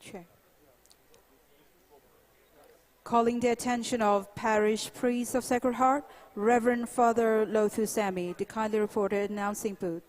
Chair. Calling the attention of Parish Priest of Sacred Heart, Reverend Father Lothu Sami, to kindly report at announcing booth.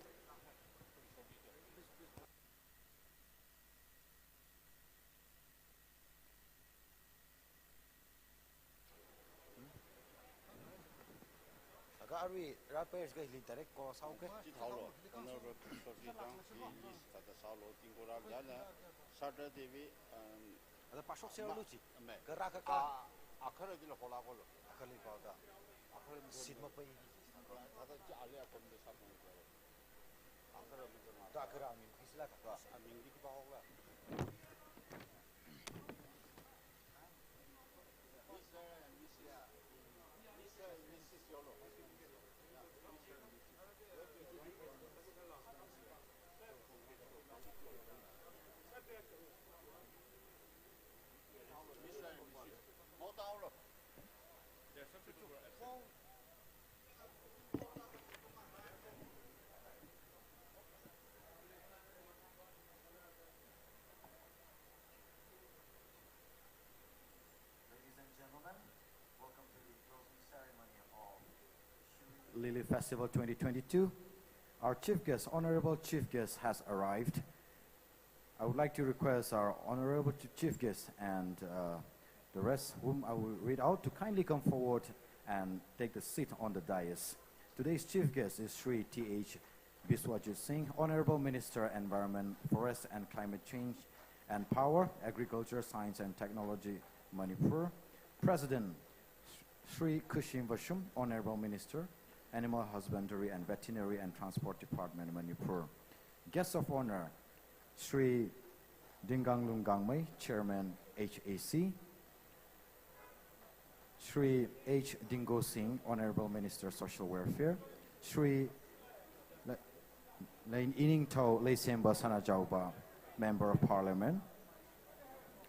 Lily Festival 2022. Our chief guest, honorable chief guest, has arrived. I would like to request our honorable chief guest and the rest whom I will read out to kindly come forward and take the seat on the dais. Today's chief guest is Shri T.H. Biswajit Singh, Honorable Minister, Environment, Forest and Climate Change and Power, Agriculture, Science and Technology, Manipur. President Shri Kushim Vashum, Honorable Minister, Animal Husbandry and Veterinary and Transport Department, Manipur. Guest of honor, Shri Dinganglung Gangmei, Chairman, HAC. Shri H. Dingo Singh, Honorable Minister, Social Welfare. Shri Lain Ining Tau Leisemba Sana Jauba, Member of Parliament.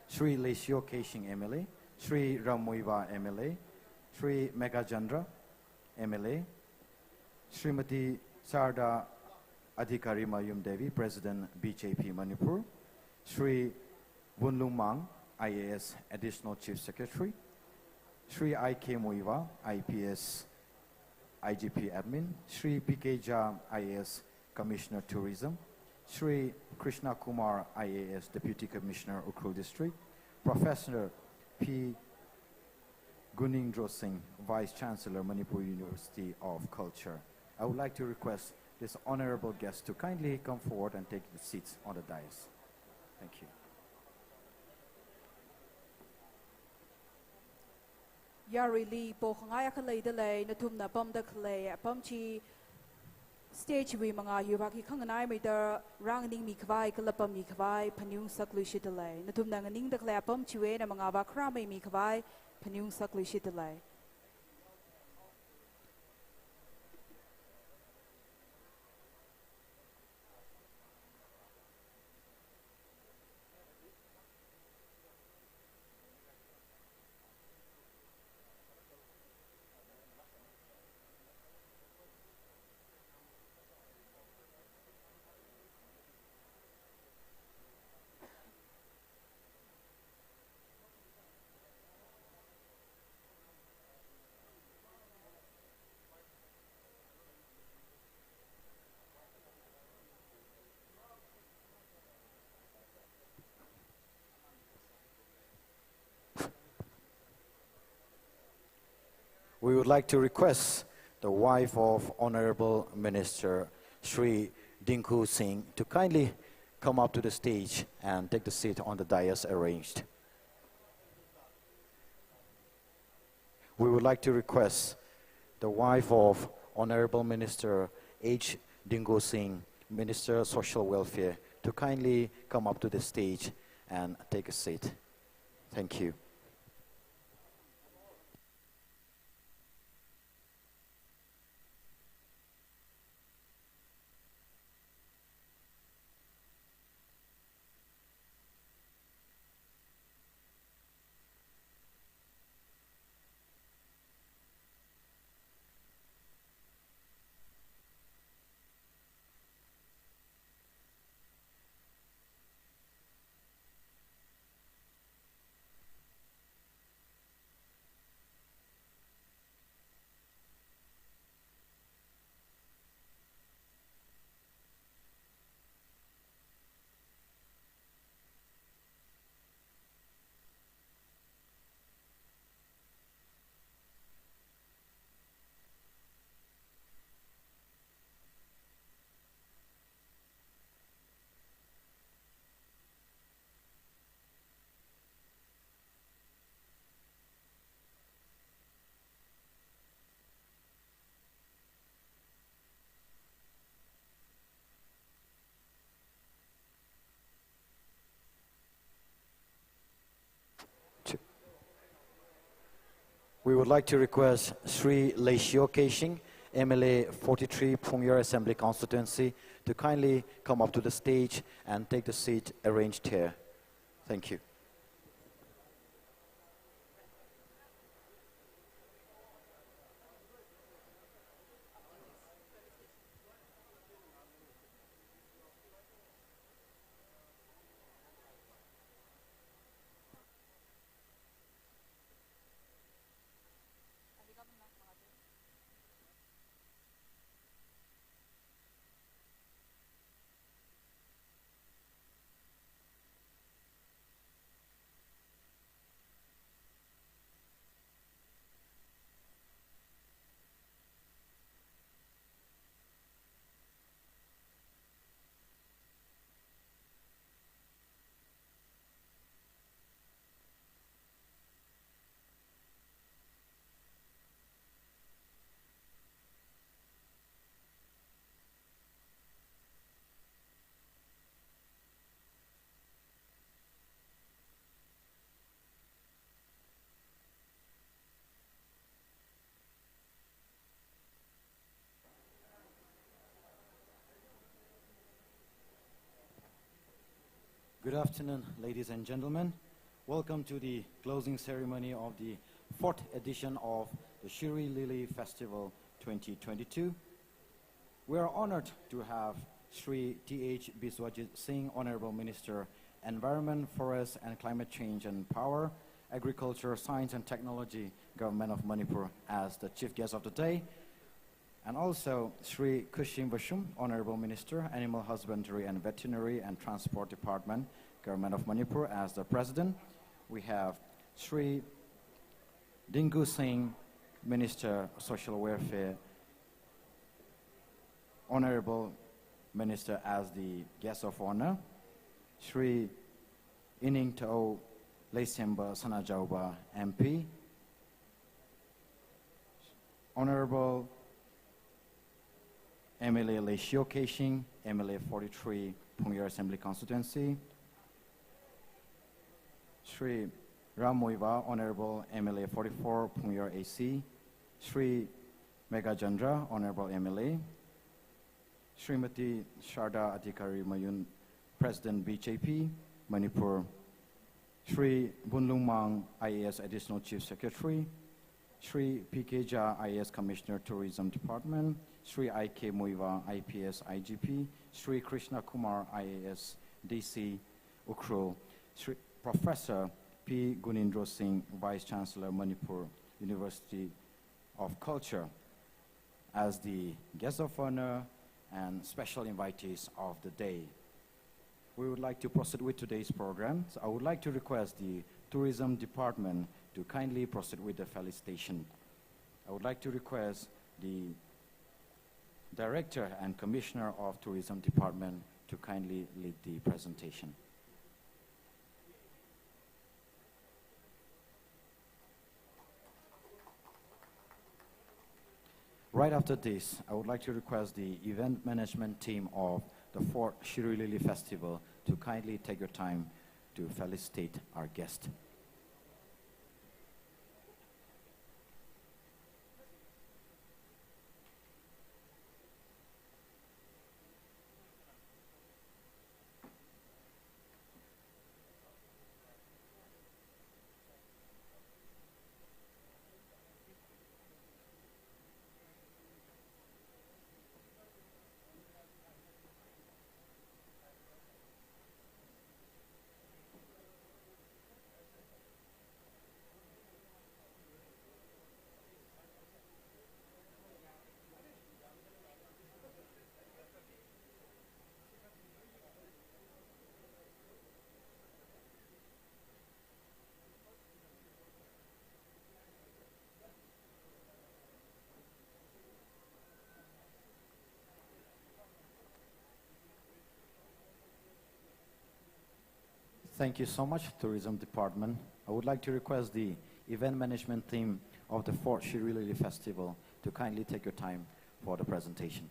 Shri Leisio Keshing MLA. Shri Ramuiva MLA. Shri Megajandra MLA. Srimati Sarda Adhikari Mayum Devi, President BJP Manipur. Shri Wunlung Mang, IAS Additional Chief Secretary. Shri I.K. Muiva, IPS IGP Admin. Shri P.K. Jha, IAS Commissioner Tourism. Shri Krishna Kumar, IAS Deputy Commissioner, Ukhrul District. Professor P. Guningdro Singh, Vice Chancellor, Manipur University of Culture. I would like to request this honorable guest to kindly come forward and take the seats on the dais. Thank you. Yari Li Bohangaya Kalay Delay, Natumna Bumda Kalay, Bumchi Stage we Manga Yuvaki Kanganai made the Rangning Mikvai, Kalapam Mikvai, Panyung Saklushi Delay, Natumna Ning the Clay Bumchi and Mangava Krame Mikvai, Panyung Saklushi Delay. We would like to request the wife of Honorable Minister Shri Tangkhul Singh to kindly come up to the stage and take the seat on the dais arranged. We would like to request the wife of Honorable Minister H. Dingo Singh, Minister of Social Welfare, to kindly come up to the stage and take a seat. Thank you. We would like to request Sri Leishio Keshing, MLA 43 Pungyar Assembly Constituency, to kindly come up to the stage and take the seat arranged here. Thank you. Good afternoon, ladies and gentlemen. Welcome to the closing ceremony of the 4th edition of the Shirui Lily Festival 2022. We are honored to have Sri T.H. Biswajit Singh, Honorable Minister, Environment, Forest and Climate Change and Power, Agriculture, Science and Technology, Government of Manipur, as the chief guest of the day. And also Sri Kushim Bashum, Honorable Minister, Animal Husbandry and Veterinary and Transport Department, Government of Manipur, as the President. We have Sri Dingu Singh, Minister of Social Welfare, Honorable Minister, as the guest of honor. Sri Ining Tao Leisemba Sanajauba, MP. Honorable MLA Leishio Keshing, MLA 43 Pungyar Assembly Constituency. Sri Ramoiva, Honorable MLA 44 Pungyar AC. Sri Megajandra, Honorable MLA. Srimati Sharda Adhikari Mayun, President BJP, Manipur. Sri Bunlungmang, IAS Additional Chief Secretary. Sri PK Jha, IAS Commissioner, Tourism Department. Sri I.K. Muiva, IPS IGP. Sri Krishna Kumar, IAS DC, Ukhrul. Sri Professor P. Gunindro Singh, Vice Chancellor, Manipur University of Culture, as the guest of honor and special invitees of the day. We would like to proceed with today's program. So I would like to request the Tourism Department to kindly proceed with the felicitation. I would like to request the Director and Commissioner of Tourism Department to kindly lead the presentation. Right after this, I would like to request the event management team of the 4th Shirui Lily Festival to kindly take your time to felicitate our guest. Thank you so much, Tourism Department. I would like to request the event management team of the 4th Shirui Lily Festival to kindly take your time for the presentation.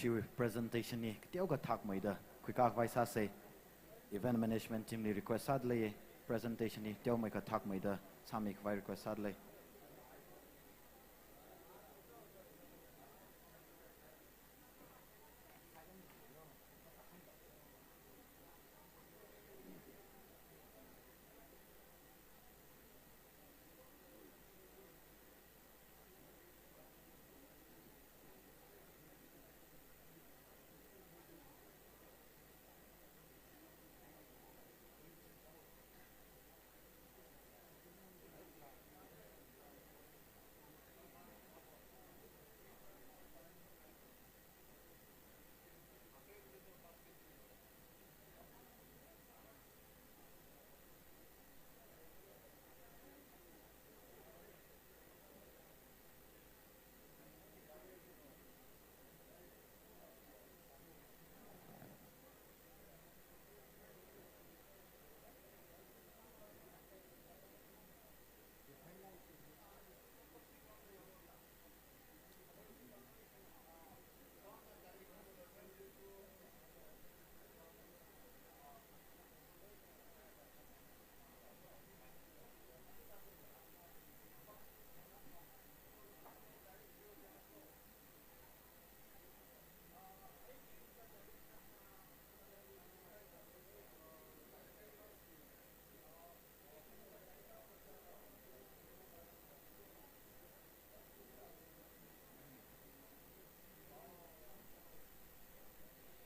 issue presentation ni tiaw ka thak mai da quick vai sa se event management team ni request sadly presentation ni tiaw mai ka thak mai da samik vai request sadly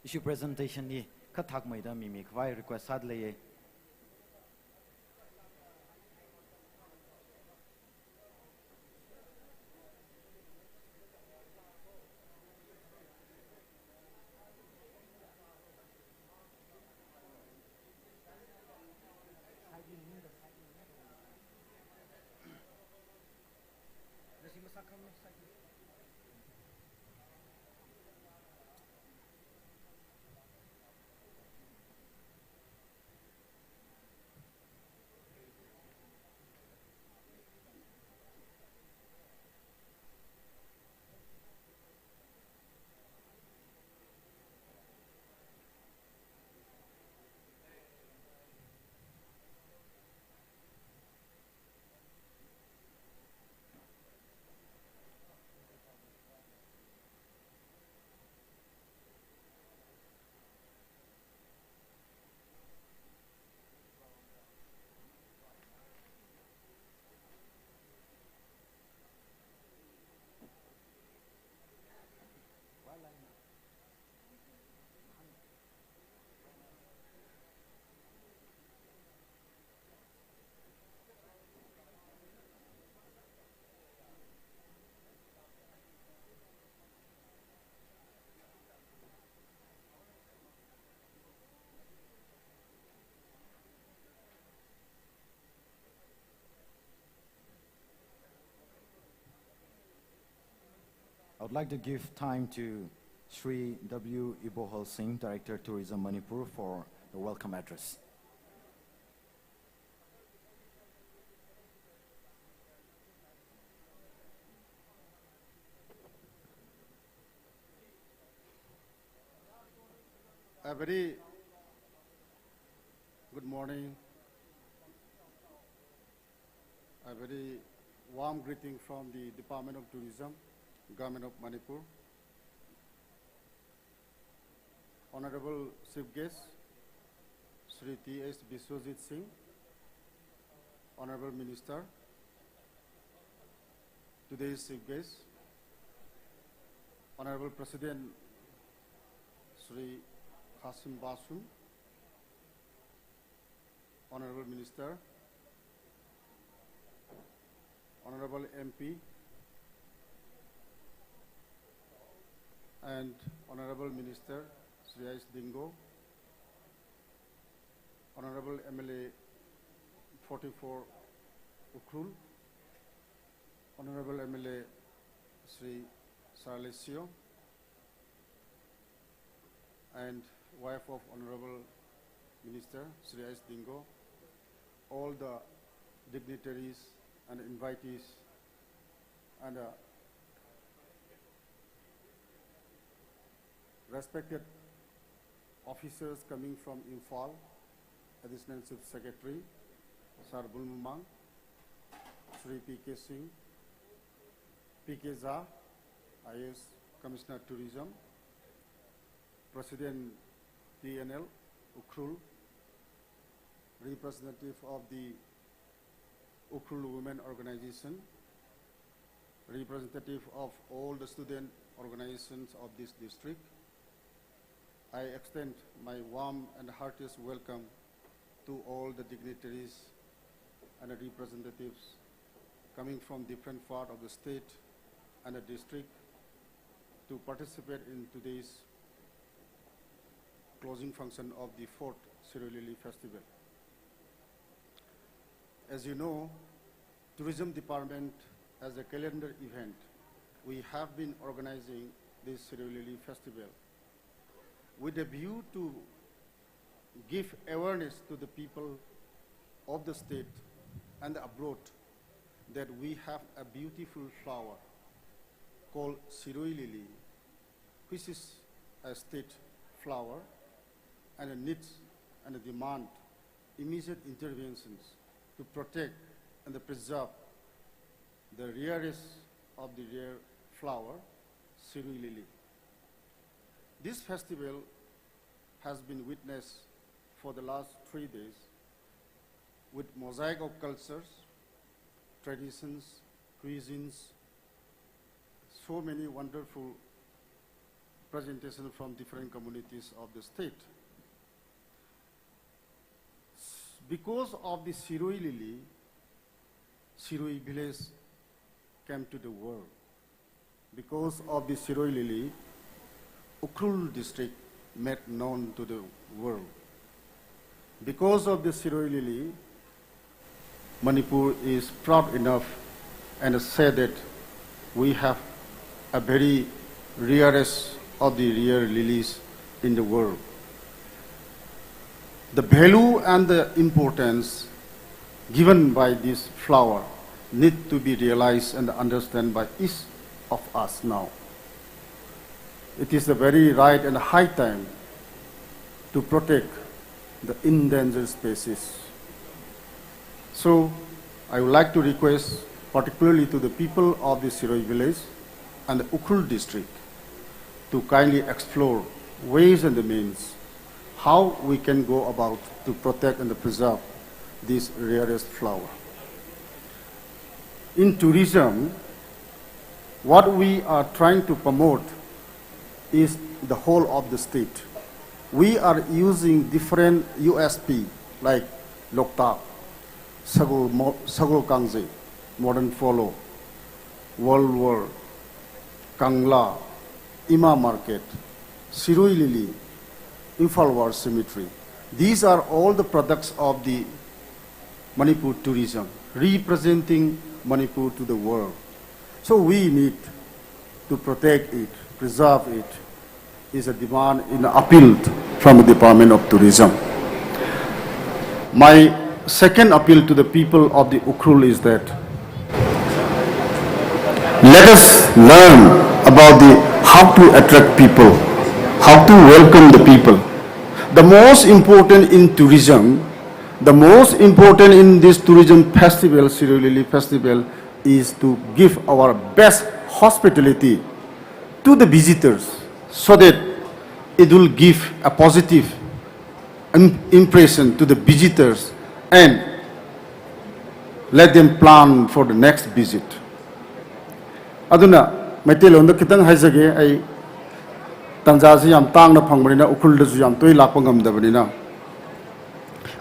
issue presentation ni ka thak mai da mi vai request sadly I would like to give time to Sri W. Ibohal Singh, Director Tourism Manipur, for the welcome address. A very good morning, a very warm greeting from the Department of Tourism, Government of Manipur. Honorable Chief Guest, Sri T.S. Biswajit Singh, Honorable Minister, today's Chief Guest, Honorable President Sri Qasim Basu, Honorable Minister, Honorable MP, and Honorable Minister Sri S. Dingo, Honorable MLA 44 Ukhrul, Honorable MLA Sri Sarlesio, and wife of Honorable Minister Sri S. Dingo, all the dignitaries and invitees, and respected officers coming from Imphal, Additional Chief Secretary, Sir Bulmumang, Shri P.K. Singh, P.K. Jha, IAS Commissioner Tourism, President TNL, Ukhrul, representative of the Ukhrul Women Organization, representative of all the student organizations of this district. I extend my warm and heartiest welcome to all the dignitaries and the representatives coming from different parts of the state and the district to participate in today's closing function of the 4th Shirui Lily Festival. As you know, Tourism Department, as a calendar event, we have been organizing this Shirui Lily Festival with a view to give awareness to the people of the state and abroad that we have a beautiful flower called Shirui Lily, which is a state flower and a needs and a demand immediate interventions to protect and preserve the rarest of the rare flower, Shirui Lily. This festival has been witnessed for the last 3 days with mosaic of cultures, traditions, cuisines, so many wonderful presentations from different communities of the state. Because of the Shirui Lily, Shirui village came to the world. Because of the Shirui Lily, Ukhrul district made known to the world. Because of the Shirui Lily, Manipur is proud enough and said that we have a very rarest of the rare lilies in the world. The value and the importance given by this flower need to be realized and understood by each of us now. It is a very right and high time to protect the endangered species. So I would like to request particularly to the people of the Shirui village and the Ukhrul district to kindly explore ways and the means how we can go about to protect and preserve this rarest flower. In tourism, what we are trying to promote is the whole of the state. We are using different USP like Loktak, Sagol Kangze, Modern Follow, World War, Kangla, Ima Market, Shirui Lily, Imphal War Cemetery. These are all the products of the Manipur tourism, representing Manipur to the world. So we need to protect it, preserve it, is a demand in appeal from the Department of Tourism. My second appeal to the people of the Ukhrul is that let us learn about how to attract people, how to welcome the people. The most important in tourism, the most important in this tourism festival, Shirui Lily Festival, is to give our best hospitality to the visitors so that it will give a positive impression to the visitors and let them plan for the next visit. Aduna Maitelo on the Kitang Hazage, I Tanzazi am Tangna Pangmarina, Ukhrul Toi Lapangam Davanina.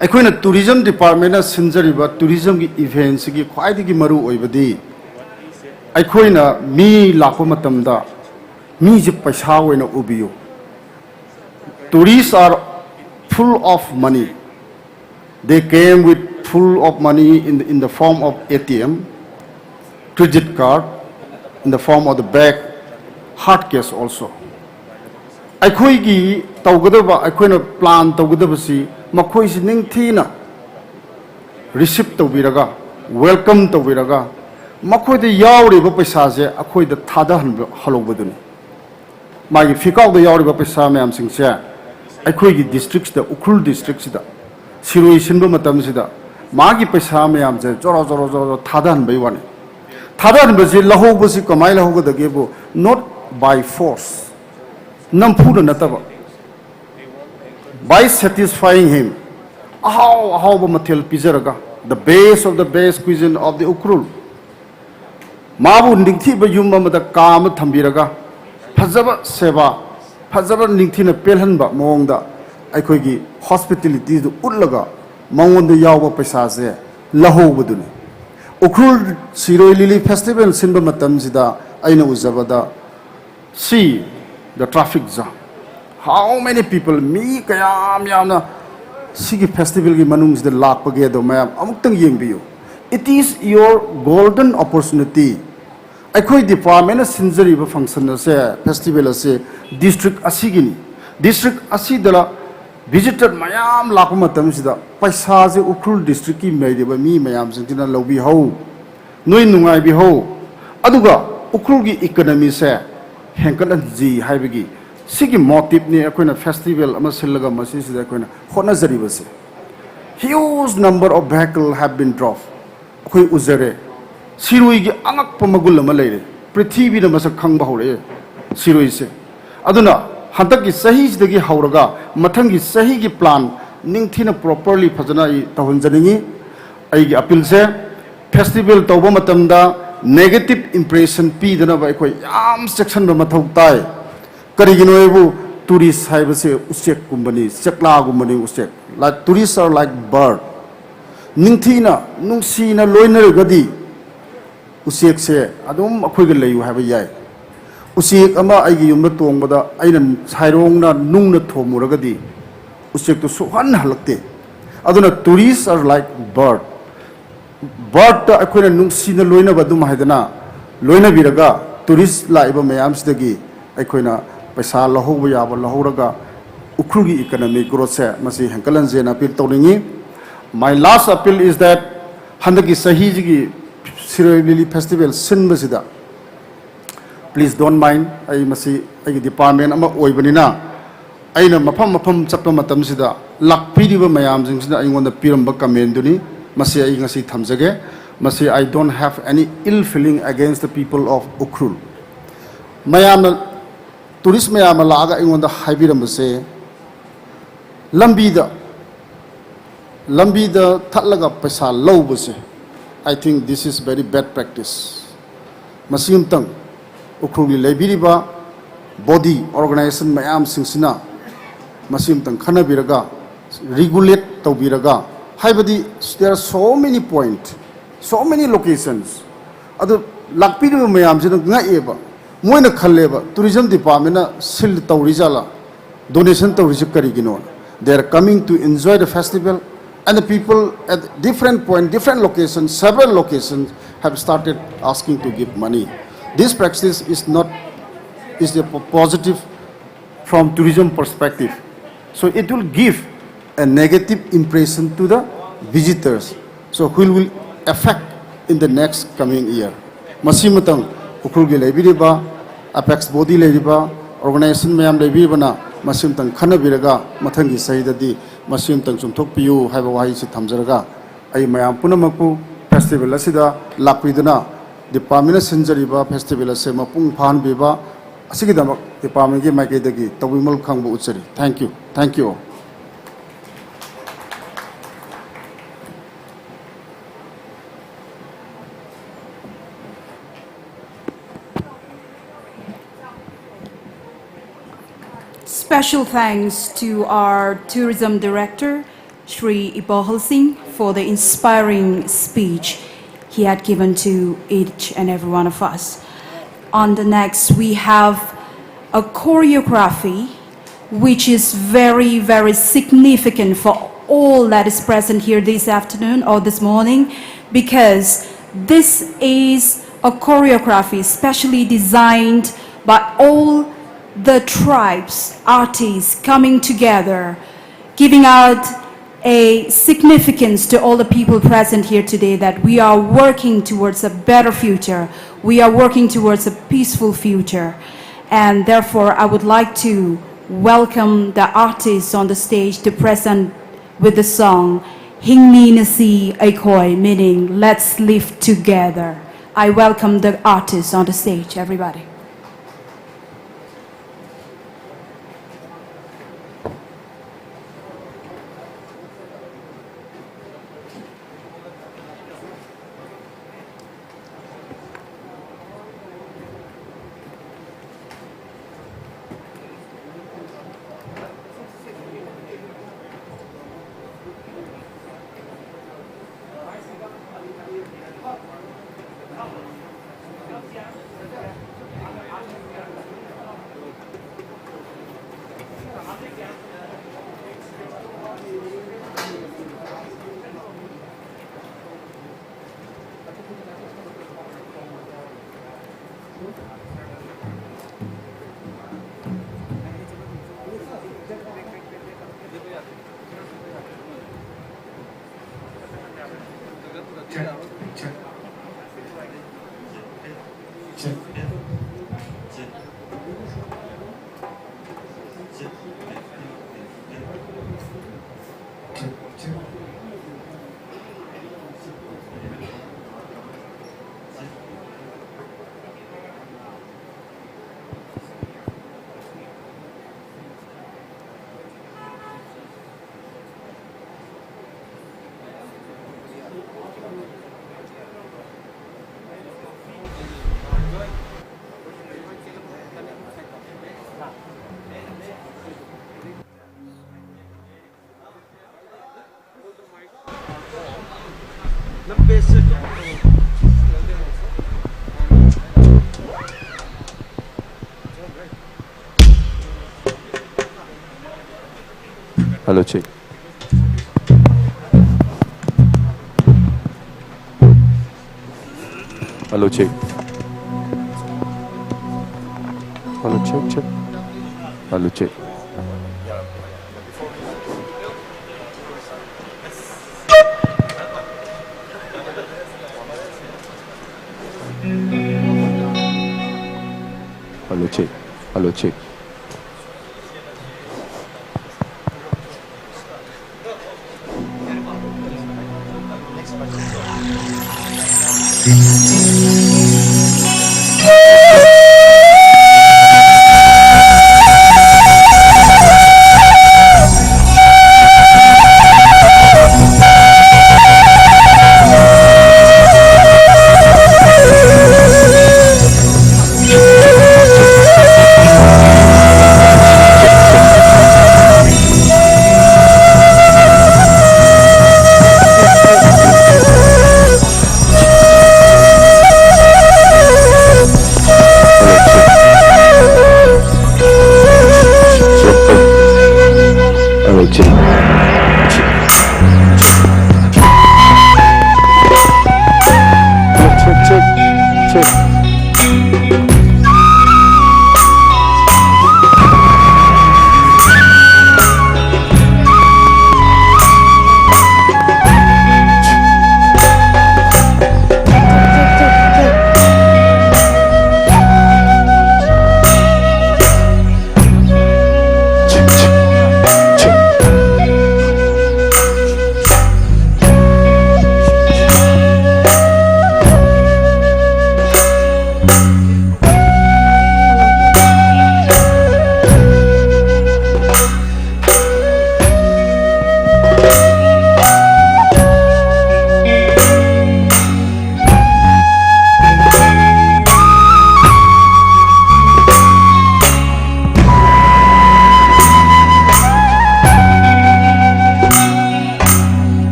I quit a tourism department as Sinjariba tourism events, quite a maru over the I quit a me Lapomatamda, me Jipashaw in Ubio. Tourists are full of money. They came with full of money in the form of ATM, credit card, in the form of the bag, hard cash also. I quit Taugadaba, I quit plan Taugadabasi, Makois Ningtina, receipt to Viraga, welcome to Viraga, Makoi the Yauri Bapisaze, Akoi the Tada Halobudun. magi fikau da yauri ba paisa mayam singse aikhoi gi districts da Ukhrul districts da Shirui sinba matam sida magi paisa mayam je joro thadan bai wani thadan ba ji lahu bu si kamai lahu da gebu not by force nampu da nataba by satisfying him how ba mathel pizaraga the base of the base cuisine of the Ukhrul mabu ningthi ba yum ma da kam thambiraga phajaba seva phajaba ningthi na pelhan ba mong da aikhoi gi hospitality du ullaga mangon da yaw ba paisa se lahu buduni Ukhrul Shirui Lily Festival sinba matam sida aina uzabada see the traffic jam how many people mi kayam yamna sigi festival gi manung sida lak page do mayam amuk tang yeng biyo it is your golden opportunity aikhoi department sinjari ba function se festival se district asigini district asidala visitor mayam lakpa matam sida paisa je Ukhrul district ki meideba mi mayam singtina lobi ho noi nungai bi ho aduga Ukhrul gi economy se henkalan ji haibigi sigi motive ni akoina festival ama sillaga masi sida akoina khona jari base huge number of vehicles have been dropped akoi uzare Shirui gi angak pamagul ama leire prithvi na masak khangba hore Shirui se aduna hantak gi sahi sidagi hauraga mathang gi sahi gi plan ningthina properly phajana I tahunjaningi ai gi appeal se festival tawba matamda negative impression pi dana ba koi yam section ba mathau tai karigino ebu tourist haibase usek kumbani sekla gumbani usek like tourists are like bird ningthina nungsina loina gadi usek se adum akhoi ga layu haiba yai usek ama ai gi yumna tongbada aina sairongna nungna thomuragadi usek to suhan halakte aduna tourists are like bird bird ta akoina nungsina loina badum haidana loina biraga tourist laiba mayam sidagi akoina paisa lahoba yaba lahoraga Ukhrul gi economic growth se masi hankalan je na appeal tawningi my last appeal is that handagi sahi gi Shirui Lily Festival sinba sida please don't mind ai masi ai department ama oibanina aina mafam chappa matam sida lakpiriba mayam jing sida aingonda piramba comment duni masi ai ngasi thamjage masi I don't have any ill feeling against the people of Ukhrul mayam tourist mayam laga aingonda haibiram se lambida thatlaga paisa low se I think this is very bad practice masim tang Ukhrul gi leibiriba body organization mayam singsina masim tang khana biraga regulate tawbiraga haibadi there are so many points so many locations adu lakpiriba mayam sina ngaeba moina khalleba tourism department na sil tawrijala donation tawrij karigino they are coming to enjoy the festival and the people at different point different locations several locations have started asking to give money this practice is not is a positive from tourism perspective so it will give a negative impression to the visitors so will affect in the next coming year masimatang Ukhrul gi leibiriba apex body leiriba organization mayam leibiribana masimtang khanabiraga mathangi saidadi masimtang chumthokpiyu haiba wahi si thamjaraga ai mayam punamakpu festival asida lakpiduna department sinjariba festival ase mapung phan biba asigidamak department gi maikaidagi tawimal khangbu uchari thank you Special thanks to our tourism director, Shri Singh, for the inspiring speech he had given to each and every one of us. On the next, we have a choreography which is very, very significant for all that is present here this afternoon or this morning, because this is a choreography specially designed by all the tribes, artists coming together, giving out a significance to all the people present here today that we are working towards a better future. We are working towards a peaceful future. And therefore, I would like to welcome the artists on the stage to present with the song Hingmi Nasi Aikoi, meaning let's live together. I welcome the artists on the stage, everybody. Hello, check. Hello, check. Hello, check. Hello, check. Hello, check. Hello, check.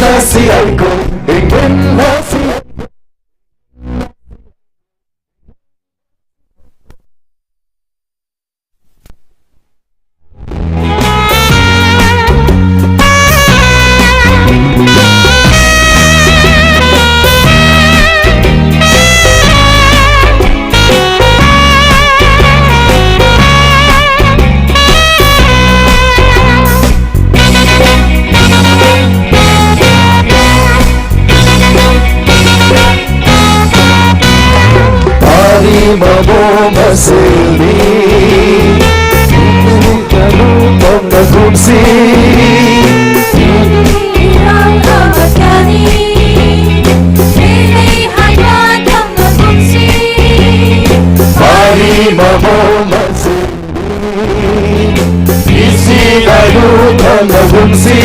nasi aiko, ingin nasi. Mabo masili Kalutong na kumsi Irang amatani Pilihan ang nagumsi Pari mabo masili Isi kalutong na kumsi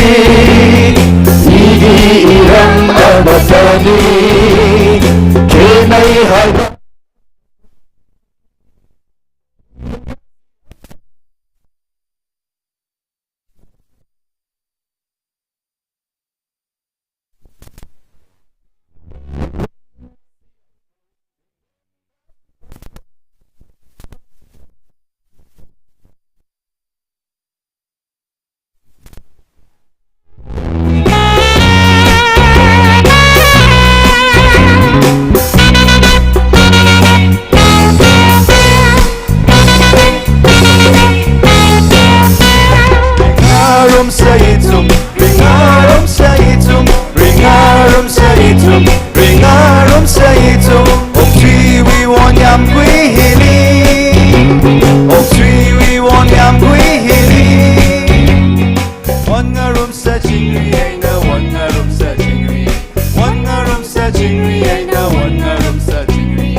Igi irang amatani Kenay hagwa Ringarum sa ito Ông truy vi won yam quý hi li Ông truy vi won yam quý hi li Wan ngarum sa chingri ay na wan ngarum sa chingri Wan ngarum sa chingri ay na wan ngarum sa chingri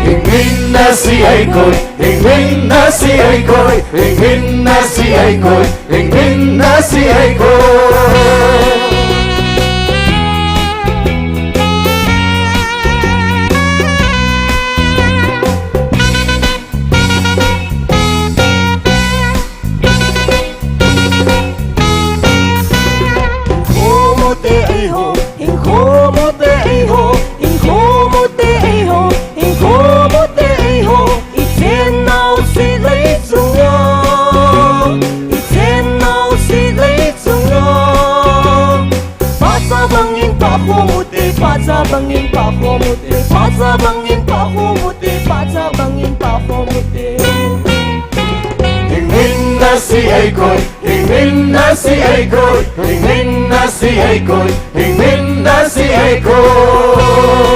Hingin na si ay koy Hingin na si ay koy Hingin na si ay koy Hingin na si ay koy Pazabangin pa komuti Pazabangin pa komuti Pazabangin pa komuti Hingin na si ay koy Hingin na si ay koy Hingin na si ay koy Hingin na si ay koy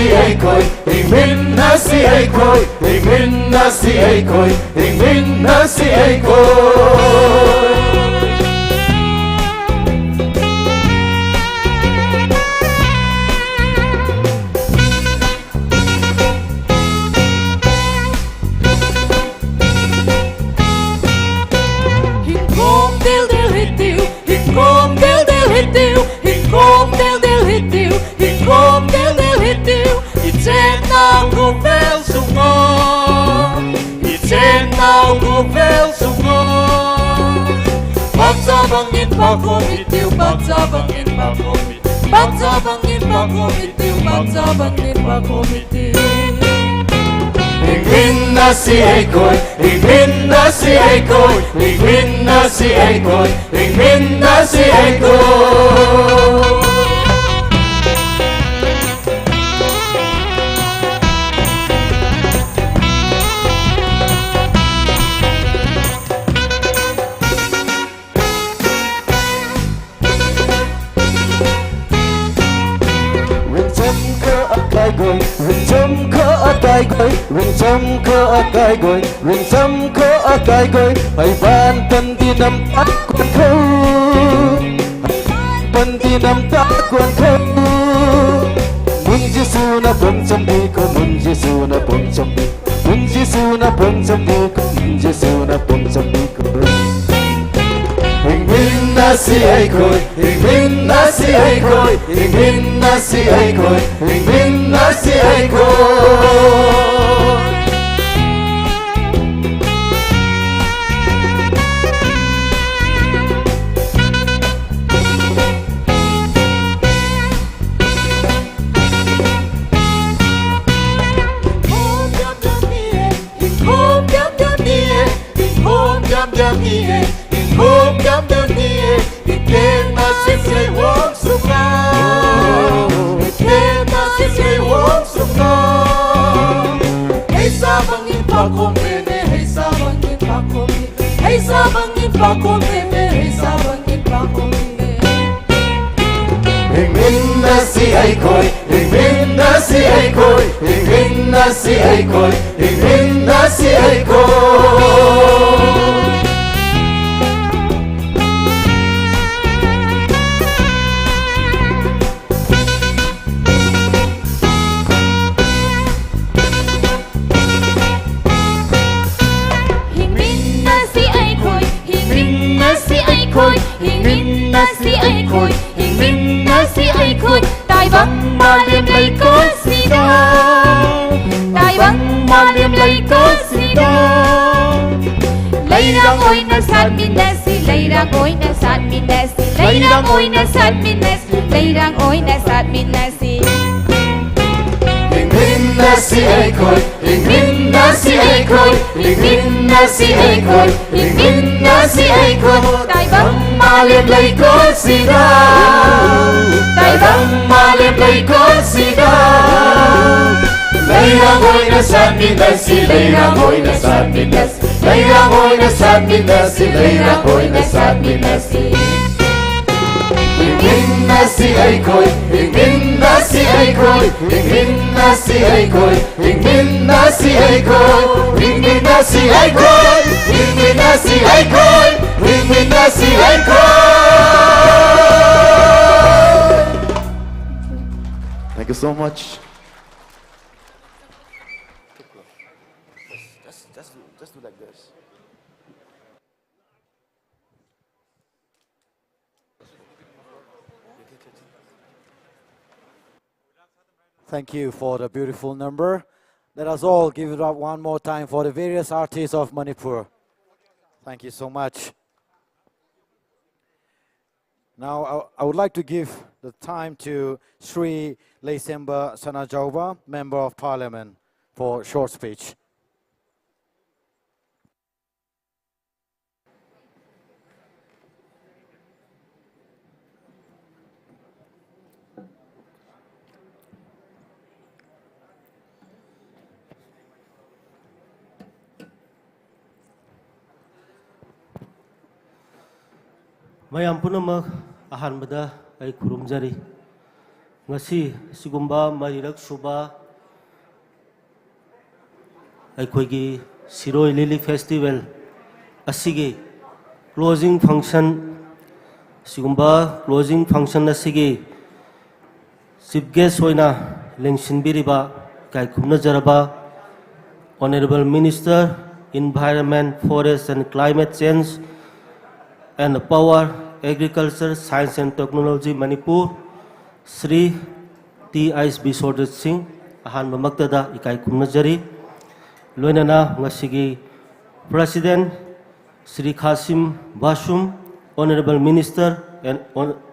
si ay koy Hingin na si ay koy Hingin na si ay koy Hingin na si ay koy Hingkom del del hitiu Hingkom del del hitiu Hingkom del del hitiu Hingkom del del hitiu Itzenang gubel sungo Itzenang gubel sungo Pagsabangin pa komitiu Pagsabangin pa komitiu Pagsabangin pa komitiu Pagsabangin pa komitiu min na si ai koi min na si ai koi min na si ai koi min na si ai koi Ring châm khơ akai goi, ring châm khơ akai goi, ring châm khơ akai goi. Hai ban tan di nam ta quan khâu, ban di nam ta quan khâu. Mun Giêsu na bom châm đi ko, mun Giêsu na bom châm đi, mun Giêsu na bom châm đi ko, mun Giêsu na bom châm đi ko. Min na si ai koi, min na si ai koi, min na si ai koi, min na si ai koi. Hôm đám đơn nhẹ, thì tên ta sẽ xây uống sung na, tên ta sẽ xây uống sung na. Hey sa bangin pa kome me, hey sa bangin pa kome, hey sa bangin pa kome me, hey sa bangin pa kome me. Min na si ai koi, min na si ai koi, min na si ai koi, min na si ai koi. Min na si ai khôi, min na si ai khôi. Tai vắng mà liêm lấy có gì đâu, tai vắng mà liêm lấy có gì đâu. Lấy ra ngồi na sát min na si, lấy ra ngồi na sát min na si, lấy ra ngồi na sát min na si, lấy ra ngồi na sát min na si. Min na si ai khôi, min na si ai khôi, min na si ai khôi, min na si ai khôi. Tai vắng mà liêm lấy có gì đâu, tai vắng mà liêm lấy có gì đâu. Lấy ra ngồi na sát min na si, lấy ra ngồi na sát min na si, lấy ra ngồi na sát min na si, lấy ra ngồi na sát min na si. Min na si ai khôi, min na si ai khôi, min na si ai khôi, min na si ai khôi, min na si ai khôi, min na si ai khôi, min na si ai khôi. Thank you so much. Just do like this. Thank you for the beautiful number. Let us all give it up one more time for the various artists of Manipur. Thank you so much. Now I would like to give the time to Sri Leisemba Sanajauba, Member of Parliament, for a short speech. mayam punamak ahanbada ay khurumjari ngasi sigumba marirak suba ay khoigi Shirui Lily Festival asigi closing function sigumba closing function asigi chief guest hoina lengsinbiriba kai khumna jaraba Honorable Minister Environment, Forest and Climate Change and Power, Agriculture, Science and Technology Manipur, Sri T.I.S. Bisodit Singh, Ahan Mamaktada, Ikai Kumnajari, Loinana, Ngasigi, President, Sri Qasim Bashum, Honorable Minister and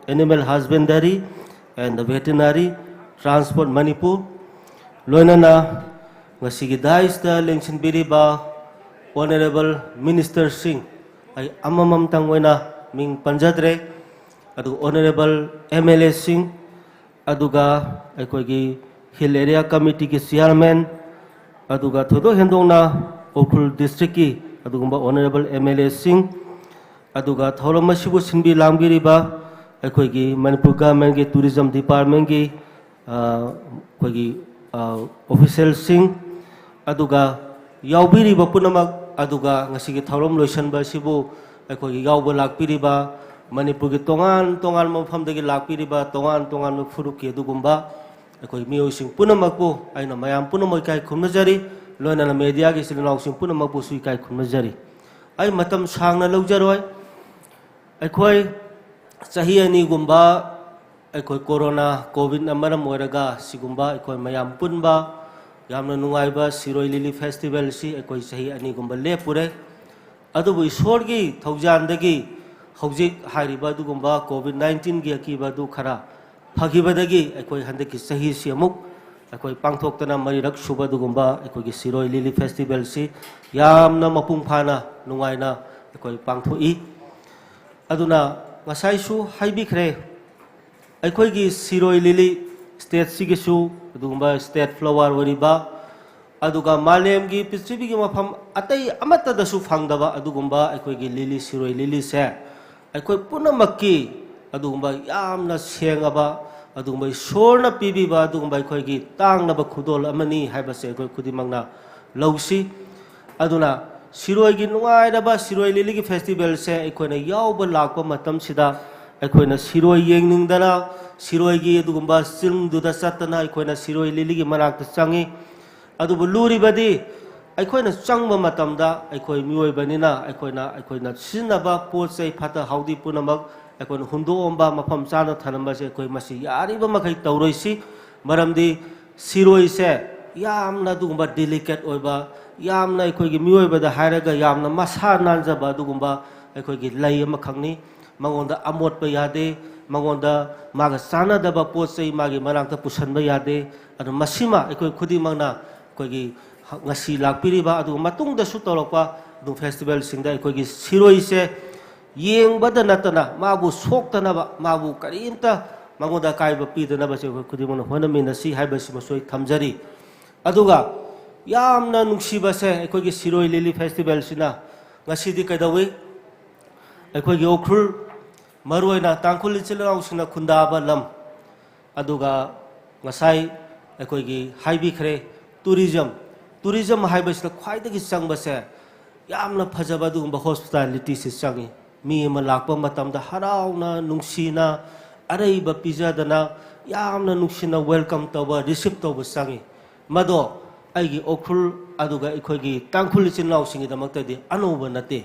Animal Husbandry and the Veterinary Transport Manipur, Loinana, ngasigi daista lengsin biriba honorable minister sing ay amamam tangwena ming panjadre adu honorable MLA sing aduga aikogi hill area committee ki chairman aduga thodo hendongna Ukhrul district ki adugumba honorable MLA sing aduga thoroma sibu sinbi langbiriba aikogi Manipur government ki tourism department ki aikogi official sing aduga yaubiriba punamak aduga ngasigi thorom loisanba sibu aikogi yauba lakpiriba Manipur ki tongan mafamdagi lakpiriba tongan furuki adugumba aikogi miyoi sing punamakbu aina mayam punamak kai khumnajari loina na media ki silinaw sing punamakbu sui kai khumnajari ai matam sangna lawjaroi aikoi sahi ani gumba aikoi corona covid na maram oiraga sigumba aikoi mayam punba yamna nungaiba Shirui Lily festival si aikoi sahi ani gumba lepure adubu isorgi thaujandagi hojik hairiba dugumba covid 19 gi akiba du khara phagibadagi aikoi handaki sahi si amuk aikoi pangthoktana marirak suba dugumba aikoi gi Shirui Lily festival si yamna mapung phana nungaina aikoi pangthoi aduna ngasai su haibikhre aikoi gi Shirui Lily state sigisu adugumba state flower wariba aduga malem gi prithvi gi mafam atai amata da su phangdaba adugumba aikoi gi lily Shirui Lily se aikoi punamakki adugumba yamna sengaba adugumba sorna pibiba adugumba aikoi gi tangnaba khudol amani haibase aikoi khudimangna lawsi aduna Shirui gi nungairaba Shirui Lily gi festival se aikoina yauba lakpa matam sida aikoina Shirui yengningdana Shirui gi adugumba singduda satana aikoina Shirui Lily gi manakta changi adubu luribadi aikoina changba matamda aikoi mioibanina aikoina sinaba potsai phata haudi punamak aikoina hundoomba mafam chana thanamba se aikoi masi yariba makai tauroisi maramdi Shirui se yamna adugumba delicate oiba yamna aikoi mioibada hairaga yamna masa nanjaba adugumba aikoi lay ama khangni mangonda amotba yade mangonda maga sanadaba potsai magi manakta pusanba yade adu masima aikoi khudimangna aikoi ngasi lakpiriba adu matungda su tolokpa du festival singda aikoi Shirui se yengbada natana mabu soktanaba mabu karimta mangoda kaiba pidanaba se khudimangna honamina si haibasi masoi thamjari aduga yamna nungsiba se aikoi Shirui Lily festival sina ngasidi kaidawi aikoi Ukhrul maruina Tangkhul chilangau sina khundaba lam aduga ngasai aikoi haibikhre tourism haibasina khwaidagi changba se yamna phajaba dugumba hospitality se changi mi ama lakpa matamda harauna nungsina araiba pijadana yamna nungsina welcome toba receive toba changi mado aigi Ukhrul aduga aikoi Tangkhul chilangau singi damaktadi anoba nate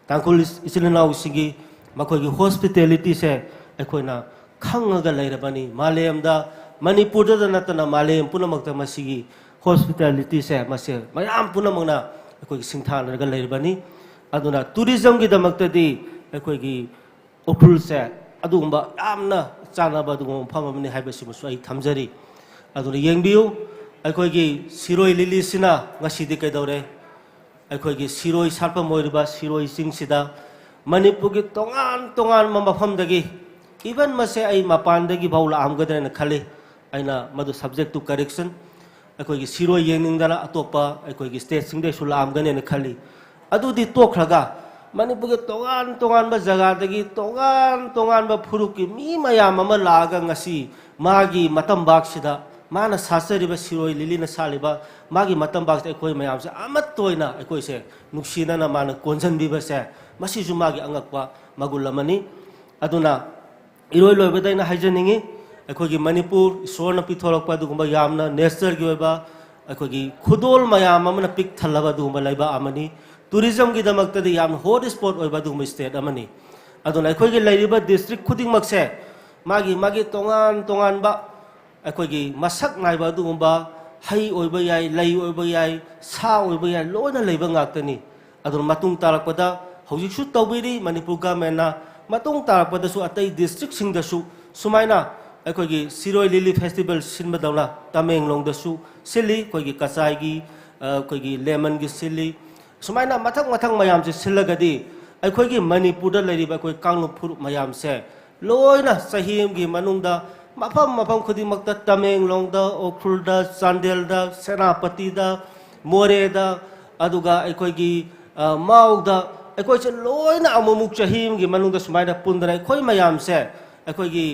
Tangkhul chilangau singi makhoi hospitality se aikoina khangaga lairabani malemda Manipurda natana malem punamakta masigi hospitality se mase mayam punamangna aikoi singthanaga lairabani aduna tourism gi damaktadi aikoi Ukhrul se adugumba yamna chanaba adugum phamamani haibasi masu ai thamjari aduna yengbiu aikoi Shirui Lily sina ngasidi kaidore aikoi Shirui sarpa moiriba Shirui singsida Manipur gi tongan mafamdagi even mase ai mapandagi baula amgadana khali aina madu subject to correction aikoi Shirui yengningdana atopa aikoi state singde sula amgane khali adudi tokhraga Manipur gi tongan ba jaga dagi tongan ba furuki mi mayam ama laga ngasi magi matam baksida mana sasariba Shirui Lily na saliba magi matam baksida aikoi mayam se amat toina aikoi se nuksina na mana konjanbiba se masi jumagi angakpa magulamani aduna iroi loibadaina haijaningi aikoi Manipur sorna pitholokpa dugumba yamna nature gi oiba aikoi khudol mayam amana pik thalaba dugumba laiba amani tourism gi damaktadi yam hot spot oiba dugumba state amani aduna aikoi lairiba district khuding makse magi tongan ba aikoi masak naiba dugumba hai oiba yai lai oiba yai sa oiba yai loina leiba ngaktani aduna matung tarakpada hojik su tawbiri Manipur government na matung tarakpada su atai district singda su sumaina ꯑꯩꯈꯣꯏꯒꯤ ꯁꯤꯔꯣꯏ ꯂꯤꯂꯤ festival ꯁꯤꯟꯕꯗꯧꯅ ꯇꯃꯦꯡꯂꯣꯡꯗꯁꯨ ꯁꯤꯜꯂꯤ ꯑꯩꯈꯣꯏꯒꯤ ꯀꯆꯥꯏꯒꯤ ꯑꯩꯈꯣꯏꯒꯤ ꯂꯦꯃꯟꯒꯤ ꯁꯤꯜꯂꯤ ꯁꯨꯃꯥꯏꯅ ꯃꯊꯪ ꯃꯊꯪ ꯃꯌꯥꯝꯁꯦ ꯁꯤꯜꯂꯒꯗꯤ ꯑꯩꯈꯣꯏꯒꯤ ꯃꯅꯤꯄꯨꯔꯗ ꯂꯩꯔꯤꯕ ꯑꯩꯈꯣꯏ ꯀꯥꯡꯂꯨꯞ ꯐꯨꯔꯨꯞ ꯃꯌꯥꯝꯁꯦ ꯂꯣꯏꯅ ꯆꯍꯤ ꯑꯃꯒꯤ ꯃꯅꯨꯡꯗ ꯃꯐꯝ ꯃꯐꯝ ꯈꯨꯗꯤꯡꯃꯛꯇ ꯇꯃꯦꯡꯂꯣꯡꯗ ꯎꯈ꯭ꯔꯨꯜꯗ ꯆꯥꯟꯗꯦꯜꯗ ꯁꯦꯅꯥꯄꯇꯤꯗ ꯃꯣꯔꯦꯗ ꯑꯗꯨꯒ ꯑꯩꯈꯣꯏꯒꯤ ꯃꯥꯎꯗ ꯑꯩꯈꯣꯏꯁꯦ ꯂꯣꯏꯅ ꯑꯃꯨꯛ ꯆꯍꯤ ꯑꯃꯒꯤ ꯃꯅꯨꯡꯗ ꯁꯨꯃꯥꯏꯅ ꯄꯨꯟꯗꯅ ꯑꯩꯈꯣꯏ ꯃꯌꯥꯝꯁꯦ ꯑꯩꯈꯣꯏꯒꯤ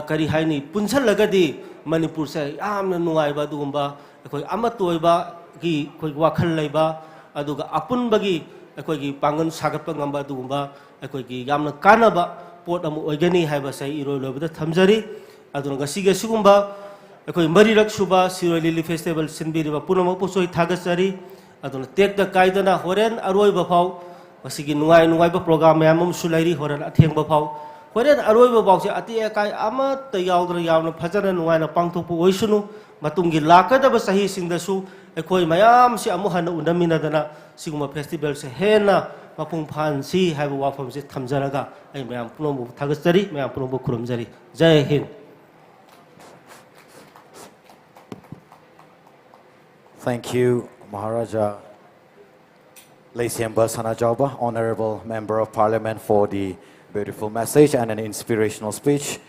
ꯀꯔꯤ ꯍꯥꯏꯅꯤ ꯄꯨꯟꯁꯜꯂꯒꯗꯤ ꯃꯅꯤꯄꯨꯔꯁꯦ ꯌꯥꯝꯅ ꯅꯨꯡꯉꯥꯏꯕ ꯑꯗꯨꯒꯨꯝꯕ ꯑꯩꯈꯣꯏ ꯑꯃꯠꯇ ꯑꯣꯏꯕꯒꯤ ꯑꯩꯈꯣꯏ ꯋꯥꯈꯜ ꯂꯩꯕ ꯑꯗꯨꯒ ꯑꯄꯨꯟꯕꯒꯤ ꯑꯩꯈꯣꯏꯒꯤ ꯄꯥꯡꯒꯜ ꯁꯥꯒꯠꯄ ꯉꯝꯕ ꯑꯗꯨꯒꯨꯝꯕ ꯑꯩꯈꯣꯏꯒꯤ ꯌꯥꯝꯅ ꯀꯥꯟꯅꯕ ꯄꯣꯠ ꯑꯃ ꯑꯣꯏꯒꯅꯤ ꯍꯥꯏꯕꯁꯦ ꯏꯔꯣꯏ ꯂꯣꯏꯕꯗ ꯊꯝꯖꯔꯤ ꯑꯗꯨꯅ ꯉꯁꯤꯒꯤ ꯑꯁꯤꯒꯨꯝꯕ ꯑꯩꯈꯣꯏ ꯃꯔꯤꯔꯛ ꯁꯨꯕ ꯁꯤꯔꯣꯏ ꯂꯤꯂꯤ ꯐꯦꯁꯇꯤꯚꯦꯜ ꯁꯤꯟꯕꯤꯔꯤꯕ ꯄꯨꯝꯅꯃꯛꯄꯨꯁꯨ ꯑꯩ ꯊꯥꯒꯠꯆꯔꯤ ꯑꯗꯨꯅ ꯇꯦꯛꯇ ꯀꯥꯏꯗꯅ ꯍꯣꯔꯦꯟ ꯑꯔꯣꯏꯕ ꯐꯥꯎ ꯃꯁꯤꯒꯤ ꯅꯨꯡꯉꯥꯏꯕ ꯄ꯭ꯔꯣꯒ꯭ꯔꯥꯝ ꯃꯌꯥꯝ ꯑꯃꯁꯨ ꯂꯩꯔꯤ ꯍꯣꯔꯦꯟ ꯑꯊꯦꯡꯕ ꯐꯥꯎ ꯍꯣꯔꯦꯟ ꯑꯔꯣꯏꯕ ꯐꯥꯎꯁꯦ ꯑꯇꯦꯛ ꯑꯀꯥꯏ ꯑꯃꯠꯇ ꯌꯥꯎꯗꯅ ꯌꯥꯝꯅ ꯐꯖꯅ ꯅꯨꯡꯉꯥꯏꯅ ꯄꯥꯡꯊꯣꯛꯄ ꯑꯣꯏꯁꯅꯨ ꯃꯇꯨꯡꯒꯤ ꯂꯥꯛꯀꯗꯕ ꯆꯍꯤꯁꯤꯡꯗꯁꯨ ꯑꯩꯈꯣꯏ ꯃꯌꯥꯝꯁꯤ ꯑꯃꯨꯛ ꯍꯟꯅ ꯎꯅꯃꯤꯟꯅꯗꯅ ꯁꯤꯒꯨꯝꯕ ꯐꯦꯁꯇꯤꯚꯦꯜꯁꯦ ꯍꯦꯟꯅ ꯃꯄꯨꯡ ꯐꯥꯍꯟꯁꯤ ꯍꯥꯏꯕ ꯋꯥꯐꯝꯁꯦ ꯊꯝꯖꯔꯒ ꯑꯩ ꯃꯌꯥꯝ ꯄꯨꯝꯅꯃꯛ ꯊꯥꯒꯠꯆꯔꯤ ꯃꯌꯥꯝ ꯄꯨꯝꯅꯃꯛ ꯈꯨꯔꯨꯝꯖꯔꯤ ꯖय ꯍꯤꯟद Thank you, Maharaja Leisiamba Sanajauba, Honorable Member of Parliament, for the beautiful message and an inspirational speech.